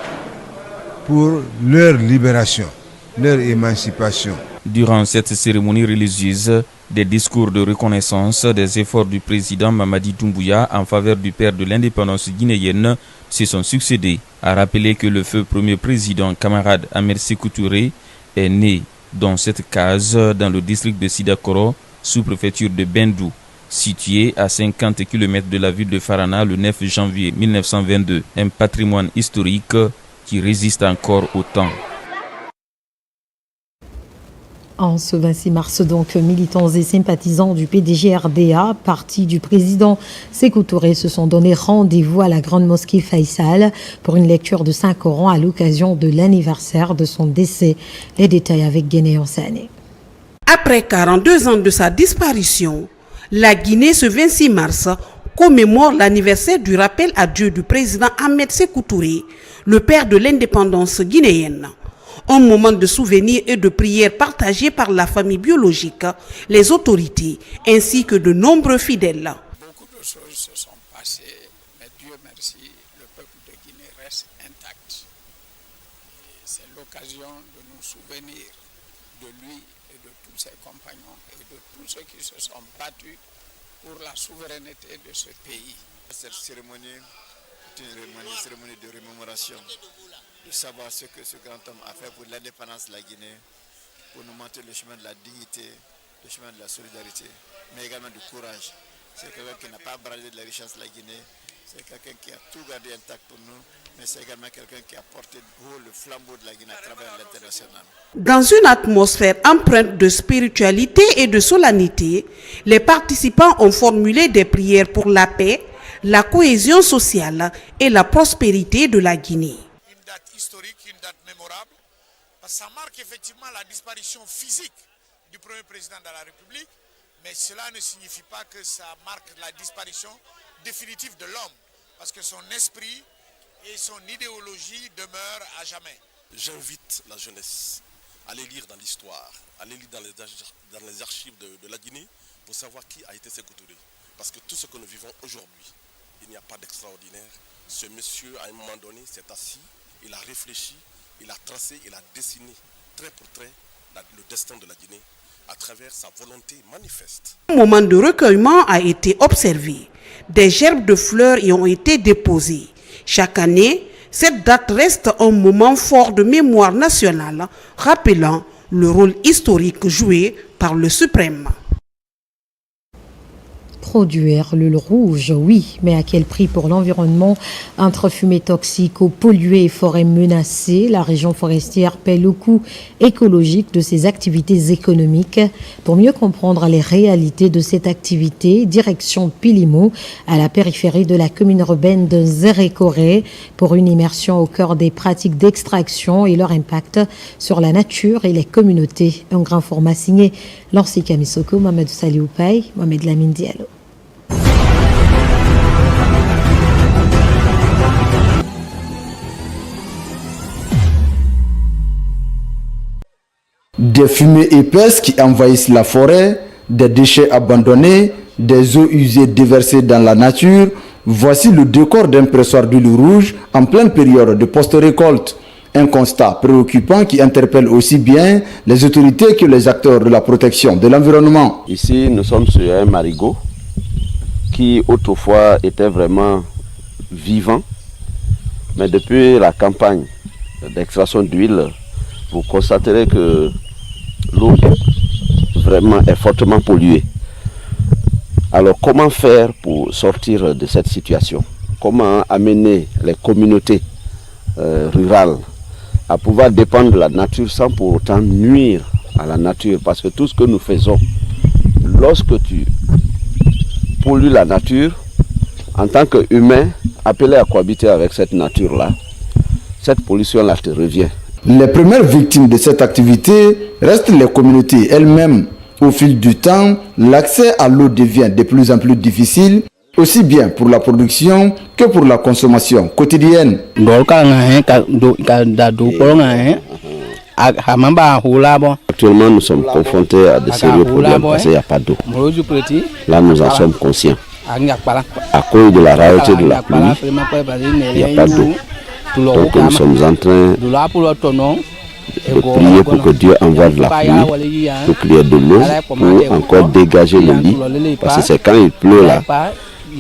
pour leur libération, leur émancipation. Durant cette cérémonie religieuse, des discours de reconnaissance des efforts du président Mamadi Doumbouya en faveur du père de l'indépendance guinéenne se sont succédés. À rappeler que le feu premier président camarade Ahmed Sékou Touré est né dans cette case dans le district de Sidakoro, sous-préfecture de Bendou, situé à 50 km de la ville de Farana le 9 janvier 1922. Un patrimoine historique qui résiste encore au temps. En ce 26 mars, donc, militants et sympathisants du PDG-RDA, parti du président Sékou Touré, se sont donné rendez-vous à la grande mosquée Faisal pour une lecture de Saint-Coran à l'occasion de l'anniversaire de son décès. Les détails avec Guinée Sané. Après 42 ans de sa disparition, la Guinée, ce 26 mars, commémore l'anniversaire du rappel à Dieu du président Ahmed Sékou Touré, le père de l'indépendance guinéenne. Un moment de souvenir et de prière partagé par la famille biologique, les autorités ainsi que de nombreux fidèles. Beaucoup de choses se sont passées, mais Dieu merci, le peuple de Guinée reste intact. C'est l'occasion de nous souvenir de lui et de tous ses compagnons et de tous ceux qui se sont battus pour la souveraineté de ce pays. Cette cérémonie est une cérémonie de remémoration, de savoir ce que ce grand homme a fait pour l'indépendance de la Guinée, pour nous montrer le chemin de la dignité, le chemin de la solidarité, mais également du courage. C'est quelqu'un qui n'a pas bradé de la richesse de la Guinée, c'est quelqu'un qui a tout gardé intact pour nous, mais c'est également quelqu'un qui a porté haut le flambeau de la Guinée à travers l'international. Dans une atmosphère empreinte de spiritualité et de solennité, les participants ont formulé des prières pour la paix, la cohésion sociale et la prospérité de la Guinée. Une date historique, une date mémorable, parce que ça marque effectivement la disparition physique du premier président de la République, mais cela ne signifie pas que ça marque la disparition définitive de l'homme, parce que son esprit et son idéologie demeurent à jamais. J'invite la jeunesse à les lire dans l'histoire, à les lire dans les archives de la Guinée pour savoir qui a été Sékou Touré. Parce que tout ce que nous vivons aujourd'hui, il n'y a pas d'extraordinaire. Ce monsieur, à un moment donné, s'est assis, il a réfléchi, il a tracé, il a dessiné trait pour trait le destin de la Guinée à travers sa volonté manifeste. Un moment de recueillement a été observé. Des gerbes de fleurs y ont été déposées. Chaque année, cette date reste un moment fort de mémoire nationale, rappelant le rôle historique joué par le Suprême. produire l'huile rouge, oui, mais à quel prix pour l'environnement? Entre fumée toxique, eau polluée et forêts menacées, la région forestière paie le coût écologique de ses activités économiques. Pour mieux comprendre les réalités de cette activité, direction Pilimo, à la périphérie de la commune urbaine de Zérékoré, pour une immersion au cœur des pratiques d'extraction et leur impact sur la nature et les communautés. Un grand format signé Lancy Kamisoko, Mohamed Saliou Paye, Mohamed Lamine Diallo. Des fumées épaisses qui envahissent la forêt, des déchets abandonnés, des eaux usées déversées dans la nature, voici le décor d'un pressoir d'huile rouge en pleine période de post-récolte. Un constat préoccupant qui interpelle aussi bien les autorités que les acteurs de la protection de l'environnement. Ici, nous sommes sur un marigot qui autrefois était vraiment vivant, mais depuis la campagne d'extraction d'huile, vous constaterez que l'eau est fortement polluée. Alors comment faire pour sortir de cette situation? Comment amener les communautés rurales à pouvoir dépendre de la nature sans pour autant nuire à la nature? Parce que tout ce que nous faisons, lorsque tu pollues la nature, en tant qu'humain appelé à cohabiter avec cette nature-là, cette pollution-là te revient. Les premières victimes de cette activité restent les communautés elles-mêmes. Au fil du temps, l'accès à l'eau devient de plus en plus difficile, aussi bien pour la production que pour la consommation quotidienne. Actuellement, nous sommes confrontés à de sérieux problèmes parce qu'il n'y a pas d'eau. Là, nous en sommes conscients. À cause de la rareté de la pluie, il n'y a pas d'eau. Donc nous sommes en train de prier pour que Dieu envoie de la pluie, pour qu'il y ait de l'eau, pour encore dégager le lit. Parce que c'est quand il pleut là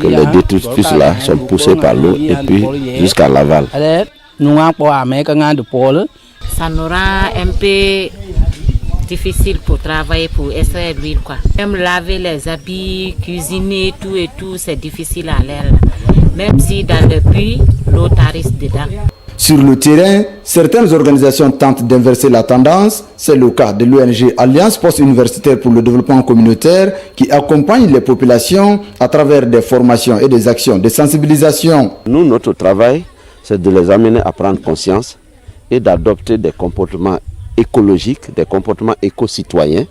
que les détritus là sont poussés par l'eau et puis jusqu'à l'aval. Ça nous rend un peu difficile pour travailler, pour extraire l'huile, quoi. Même laver les habits, cuisiner, tout et tout, c'est difficile à l'air. Même si dans le puits, l'eau tarisse dedans. Sur le terrain, certaines organisations tentent d'inverser la tendance. C'est le cas de l'ONG Alliance post-universitaire pour le développement communautaire qui accompagne les populations à travers des formations et des actions de sensibilisation. Nous, notre travail, c'est de les amener à prendre conscience et d'adopter des comportements écologiques, des comportements éco-citoyens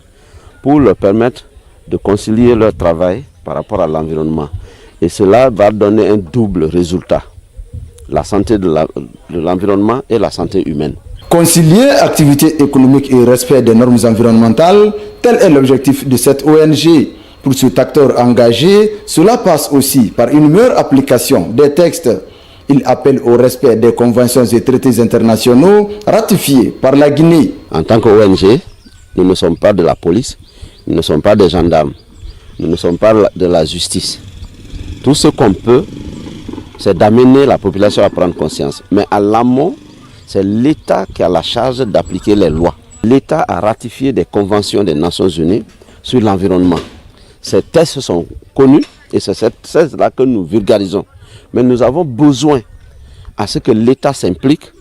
pour leur permettre de concilier leur travail par rapport à l'environnement. Et cela va donner un double résultat. La santé de l'environnement et la santé humaine. Concilier activité économique et respect des normes environnementales, tel est l'objectif de cette ONG. Pour cet acteur engagé, cela passe aussi par une meilleure application des textes. Il appelle au respect des conventions et traités internationaux ratifiés par la Guinée. En tant qu'ONG, nous ne sommes pas de la police, nous ne sommes pas des gendarmes, nous ne sommes pas de la justice. Tout ce qu'on peut, c'est d'amener la population à prendre conscience. Mais à l'amont, c'est l'État qui a la charge d'appliquer les lois. L'État a ratifié des conventions des Nations Unies sur l'environnement. Ces textes sont connus et c'est ces textes-là que nous vulgarisons. Mais nous avons besoin à ce que l'État s'implique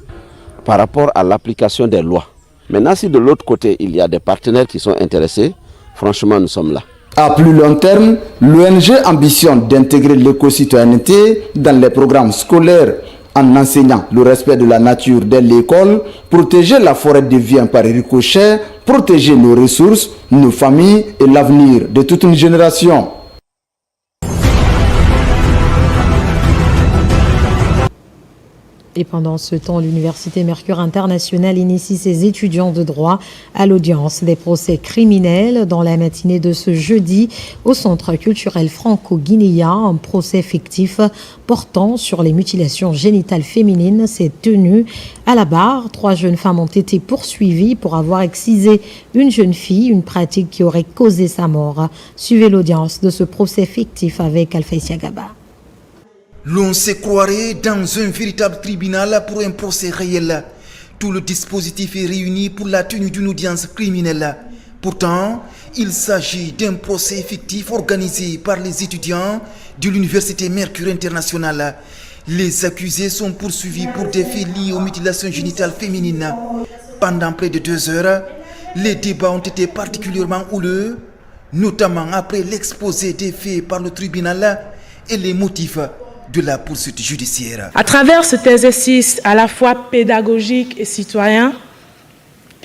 par rapport à l'application des lois. Maintenant, si de l'autre côté, il y a des partenaires qui sont intéressés, franchement, nous sommes là. À plus long terme, l'ONG ambitionne d'intégrer l'éco-citoyenneté dans les programmes scolaires en enseignant le respect de la nature dès l'école. Protéger la forêt devient par ricochet, protéger nos ressources, nos familles et l'avenir de toute une génération. Et pendant ce temps, l'Université Mercure International initie ses étudiants de droit à l'audience des procès criminels. Dans la matinée de ce jeudi, au Centre culturel franco-guinéen, un procès fictif portant sur les mutilations génitales féminines s'est tenu à la barre. 3 jeunes femmes ont été poursuivies pour avoir excisé une jeune fille, une pratique qui aurait causé sa mort. Suivez l'audience de ce procès fictif avec Alphaïsia Gaba. L'on se croirait dans un véritable tribunal pour un procès réel. Tout le dispositif est réuni pour la tenue d'une audience criminelle. Pourtant, il s'agit d'un procès fictif organisé par les étudiants de l'Université Mercure Internationale. Les accusés sont poursuivis pour des faits liés aux mutilations génitales féminines. Pendant près de 2 heures, les débats ont été particulièrement houleux, notamment après l'exposé des faits par le tribunal et les motifs de la poursuite judiciaire. À travers cet exercice à la fois pédagogique et citoyen,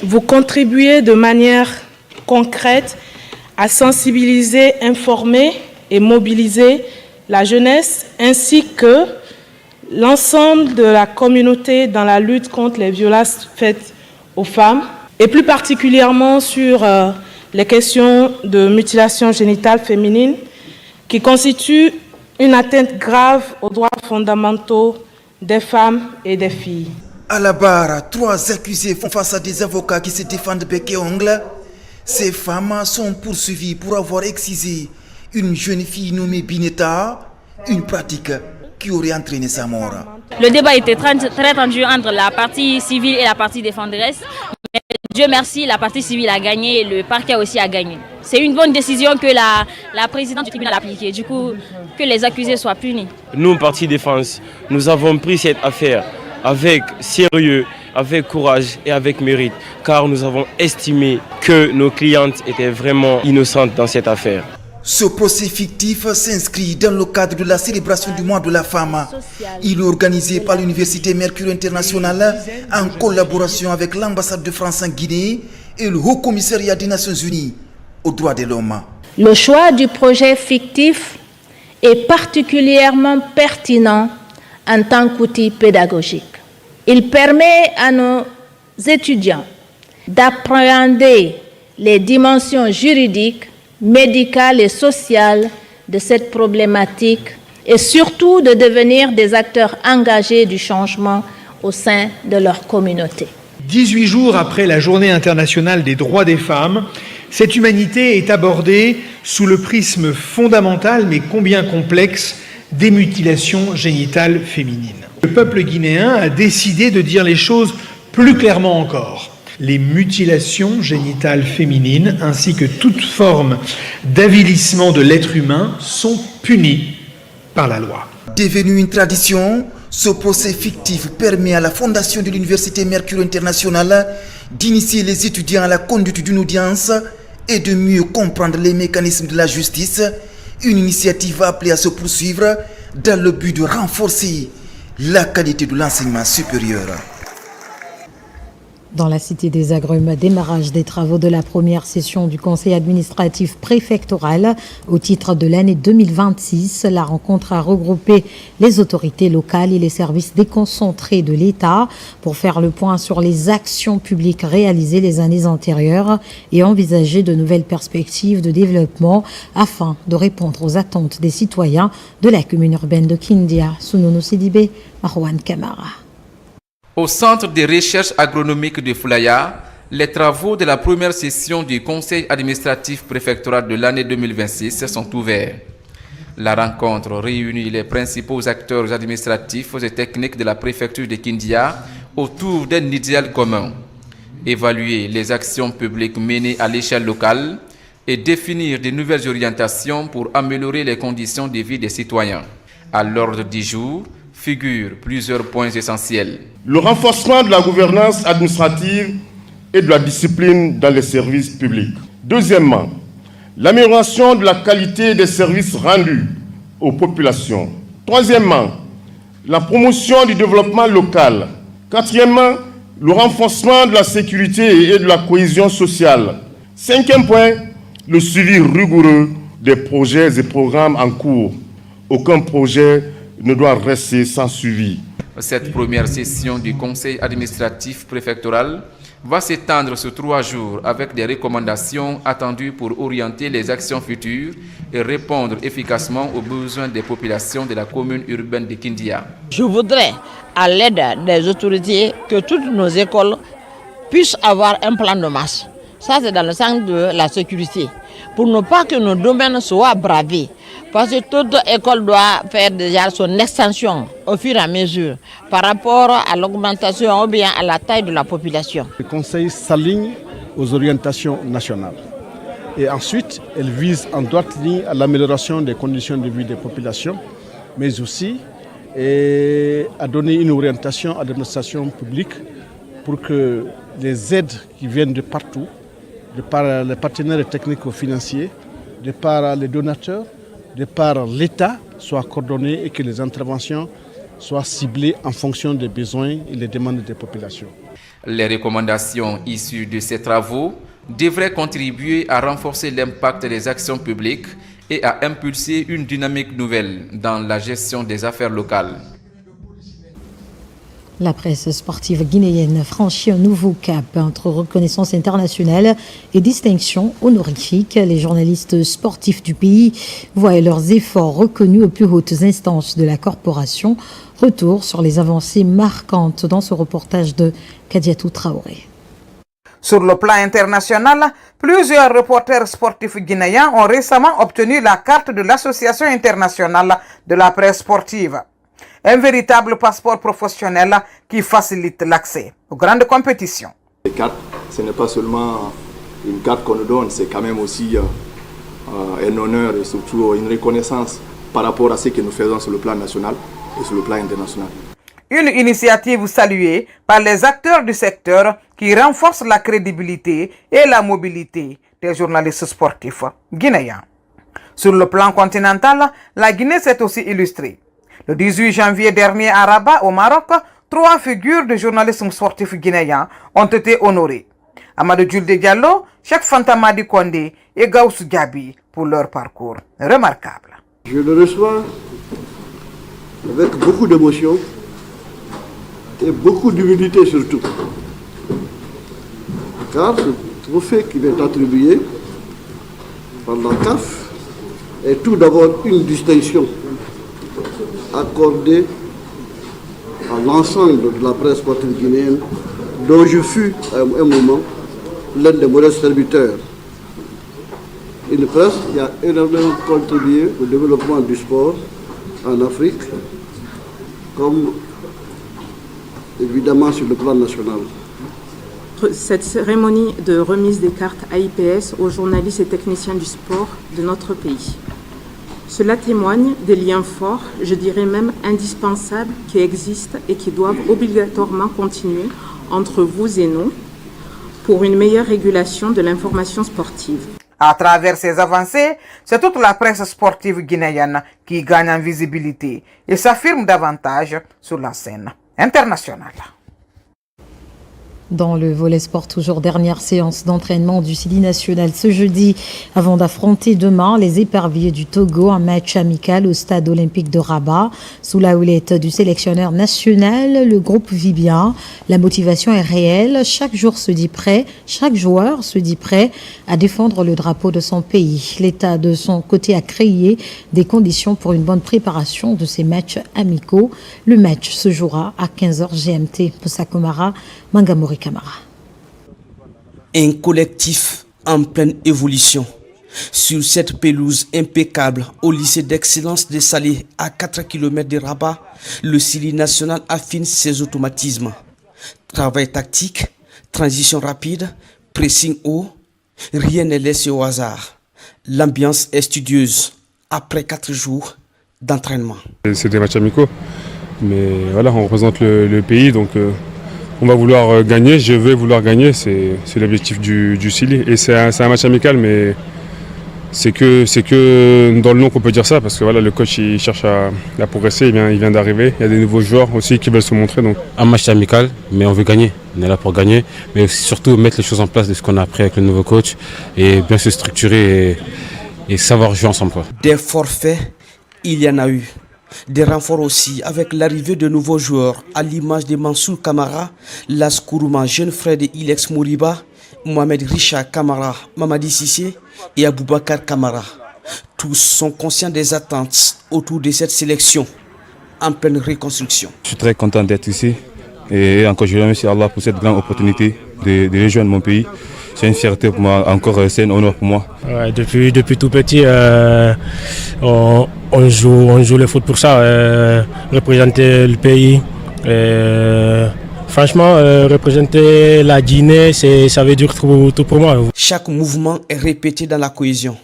vous contribuez de manière concrète à sensibiliser, informer et mobiliser la jeunesse ainsi que l'ensemble de la communauté dans la lutte contre les violences faites aux femmes et plus particulièrement sur les questions de mutilation génitale féminine qui constituent une atteinte grave aux droits fondamentaux des femmes et des filles. À la barre, 3 accusés font face à des avocats qui se défendent bec et ongles. Ces femmes sont poursuivies pour avoir excisé une jeune fille nommée Bineta, une pratique qui aurait entraîné sa mort. Le débat était très tendu entre la partie civile et la partie défenderesse. Mais Dieu merci, la partie civile a gagné et le parquet aussi a gagné. C'est une bonne décision que la présidente du tribunal a appliquée, du coup, que les accusés soient punis. Nous, parti défense, nous avons pris cette affaire avec sérieux, avec courage et avec mérite, car nous avons estimé que nos clientes étaient vraiment innocentes dans cette affaire. Ce procès fictif s'inscrit dans le cadre de la célébration du mois de la femme. Il est organisé par l'Université Mercure Internationale en collaboration avec l'ambassade de France en Guinée et le Haut Commissariat des Nations Unies aux droits de l'homme. Le choix du projet fictif est particulièrement pertinent en tant qu'outil pédagogique. Il permet à nos étudiants d'appréhender les dimensions juridiques, médicales et sociales de cette problématique et surtout de devenir des acteurs engagés du changement au sein de leur communauté. 18 jours après la Journée internationale des droits des femmes, cette humanité est abordée sous le prisme fondamental mais combien complexe des mutilations génitales féminines. Le peuple guinéen a décidé de dire les choses plus clairement encore. Les mutilations génitales féminines ainsi que toute forme d'avilissement de l'être humain sont punies par la loi. Devenu une tradition, ce procès fictif permet à la fondation de l'Université Mercure Internationale d'initier les étudiants à la conduite d'une audience et de mieux comprendre les mécanismes de la justice, une initiative appelée à se poursuivre dans le but de renforcer la qualité de l'enseignement supérieur. Dans la Cité des Agrumes, démarrage des travaux de la première session du Conseil administratif préfectoral au titre de l'année 2026. La rencontre a regroupé les autorités locales et les services déconcentrés de l'État pour faire le point sur les actions publiques réalisées les années antérieures et envisager de nouvelles perspectives de développement afin de répondre aux attentes des citoyens de la commune urbaine de Kindia. Sounono Sidibé, Marwan Kamara. Au centre des recherches agronomiques de Foulaya, les travaux de la première session du Conseil administratif préfectoral de l'année 2026 sont ouverts. La rencontre réunit les principaux acteurs administratifs et techniques de la préfecture de Kindia autour d'un idéal commun. Évaluer les actions publiques menées à l'échelle locale et définir de nouvelles orientations pour améliorer les conditions de vie des citoyens. À l'ordre du jour figurent plusieurs points essentiels. Le renforcement de la gouvernance administrative et de la discipline dans les services publics. Deuxièmement, l'amélioration de la qualité des services rendus aux populations. Troisièmement, la promotion du développement local. Quatrièmement, le renforcement de la sécurité et de la cohésion sociale. Cinquième point, le suivi rigoureux des projets et programmes en cours. Aucun projet ne doit rester sans suivi. Cette première session du Conseil administratif préfectoral va s'étendre sur 3 jours avec des recommandations attendues pour orienter les actions futures et répondre efficacement aux besoins des populations de la commune urbaine de Kindia. Je voudrais, à l'aide des autorités, que toutes nos écoles puissent avoir un plan de marche. Ça, c'est dans le sens de la sécurité, pour ne pas que nos domaines soient bravés. Parce que toute école doit faire déjà son extension au fur et à mesure par rapport à l'augmentation ou bien à la taille de la population. Le Conseil s'aligne aux orientations nationales. Et ensuite, elle vise en droite ligne à l'amélioration des conditions de vie des populations, mais aussi à donner une orientation à l'administration publique pour que les aides qui viennent de partout, de par les partenaires technico-financiers, de par les donateurs, de par l'État, soient coordonnées et que les interventions soient ciblées en fonction des besoins et des demandes des populations. Les recommandations issues de ces travaux devraient contribuer à renforcer l'impact des actions publiques et à impulser une dynamique nouvelle dans la gestion des affaires locales. La presse sportive guinéenne franchit un nouveau cap entre reconnaissance internationale et distinction honorifique. Les journalistes sportifs du pays voient leurs efforts reconnus aux plus hautes instances de la corporation. Retour sur les avancées marquantes dans ce reportage de Kadiatou Traoré. Sur le plan international, plusieurs reporters sportifs guinéens ont récemment obtenu la carte de l'Association internationale de la presse sportive. Un véritable passeport professionnel qui facilite l'accès aux grandes compétitions. Les cartes, ce n'est pas seulement une carte qu'on nous donne, c'est quand même aussi un honneur et surtout une reconnaissance par rapport à ce que nous faisons sur le plan national et sur le plan international. Une initiative saluée par les acteurs du secteur qui renforce la crédibilité et la mobilité des journalistes sportifs guinéens. Sur le plan continental, la Guinée s'est aussi illustrée. Le 18 janvier dernier à Rabat, au Maroc, 3 figures de journalisme sportif guinéens ont été honorées. Amadou Julde Diallo, Cheikh Fantamadi Kondé et Gauss Diaby pour leur parcours remarquable. Je le reçois avec beaucoup d'émotion et beaucoup d'humilité surtout. Car ce trophée qui m'est attribué par la CAF est tout d'abord une distinction accordée à l'ensemble de la presse sportive guinéenne dont je fus à un moment l'un des modestes serviteurs. Une presse qui a énormément contribué au développement du sport en Afrique, comme évidemment sur le plan national. Cette cérémonie de remise des cartes AIPS aux journalistes et techniciens du sport de notre pays. Cela témoigne des liens forts, je dirais même indispensables, qui existent et qui doivent obligatoirement continuer entre vous et nous pour une meilleure régulation de l'information sportive. À travers ces avancées, c'est toute la presse sportive guinéenne qui gagne en visibilité et s'affirme davantage sur la scène internationale. Dans le volet sport, toujours dernière séance d'entraînement du Sidi national ce jeudi avant d'affronter demain les éperviers du Togo, un match amical au stade olympique de Rabat. Sous la houlette du sélectionneur national, le groupe vit bien. La motivation est réelle. Chaque joueur se dit prêt à défendre le drapeau de son pays. L'État, de son côté, a créé des conditions pour une bonne préparation de ces matchs amicaux. Le match se jouera à 15h GMT. Poussa Komara, Mangamori Camara. Un collectif en pleine évolution. Sur cette pelouse impeccable au lycée d'excellence de Salé à 4 km de Rabat, le Sidi national affine ses automatismes. Travail tactique, transition rapide, pressing haut, rien n'est laissé au hasard. L'ambiance est studieuse après 4 jours d'entraînement. C'est des matchs amicaux, mais voilà, on représente le pays, donc on va vouloir gagner, je vais vouloir gagner, c'est l'objectif du Sili. Et c'est un match amical, mais c'est que dans le nom qu'on peut dire ça, parce que voilà, le coach il cherche à progresser, il vient d'arriver. Il y a des nouveaux joueurs aussi qui veulent se montrer. Donc. Un match amical, mais on veut gagner. On est là pour gagner, mais surtout mettre les choses en place de ce qu'on a appris avec le nouveau coach et bien se structurer et savoir jouer ensemble. Quoi. Des forfaits, il y en a eu. Des renforts aussi avec l'arrivée de nouveaux joueurs à l'image de Mansour Kamara, Las Kourouma, jeune frère de Ilex Moriba, Mohamed Richard Kamara, Mamadi Sissé et Aboubakar Kamara. Tous sont conscients des attentes autour de cette sélection en pleine reconstruction. Je suis très content d'être ici et encore je remercie Allah pour cette grande opportunité de rejoindre mon pays. C'est une fierté pour moi, encore c'est un honneur pour moi. Ouais, depuis tout petit, on joue le foot pour ça, représenter le pays, Franchement, représenter la Guinée, ça veut dire tout pour moi. Chaque mouvement est répété dans la cohésion.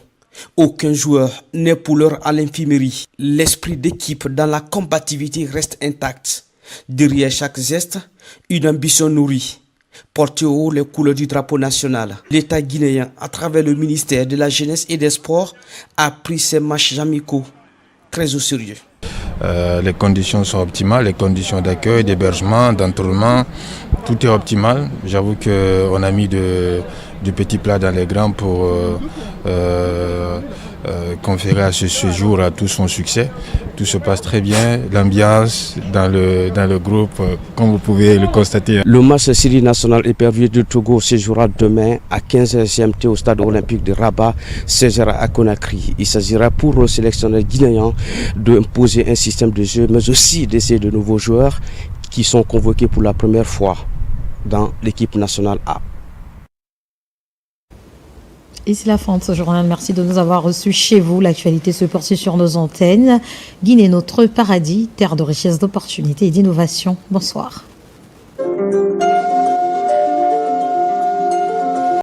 Aucun joueur n'est pour l'heure à l'infirmerie. L'esprit d'équipe dans la combativité reste intact. Derrière chaque geste, une ambition nourrie. Porter haut les couleurs du drapeau national. L'État guinéen, à travers le ministère de la Jeunesse et des Sports, a pris ses matchs amicaux très au sérieux. Les conditions sont optimales, les conditions d'accueil, d'hébergement, d'entraînement, tout est optimal. J'avoue qu'on a mis du petit plat dans les grands pour conférer à ce séjour à tout son succès. Tout se passe très bien, l'ambiance dans le groupe, comme vous pouvez le constater. Le match série national épervier de Togo séjournera demain à 15h GMT au stade olympique de Rabat, 16h à Conakry. Il s'agira pour le sélectionneur guinéen d'imposer un système de jeu, mais aussi d'essayer de nouveaux joueurs qui sont convoqués pour la première fois dans l'équipe nationale A. Ici la fin de ce journal. Merci de nous avoir reçus chez vous. L'actualité se poursuit sur nos antennes. Guinée, notre paradis, terre de richesse, d'opportunités et d'innovation. Bonsoir.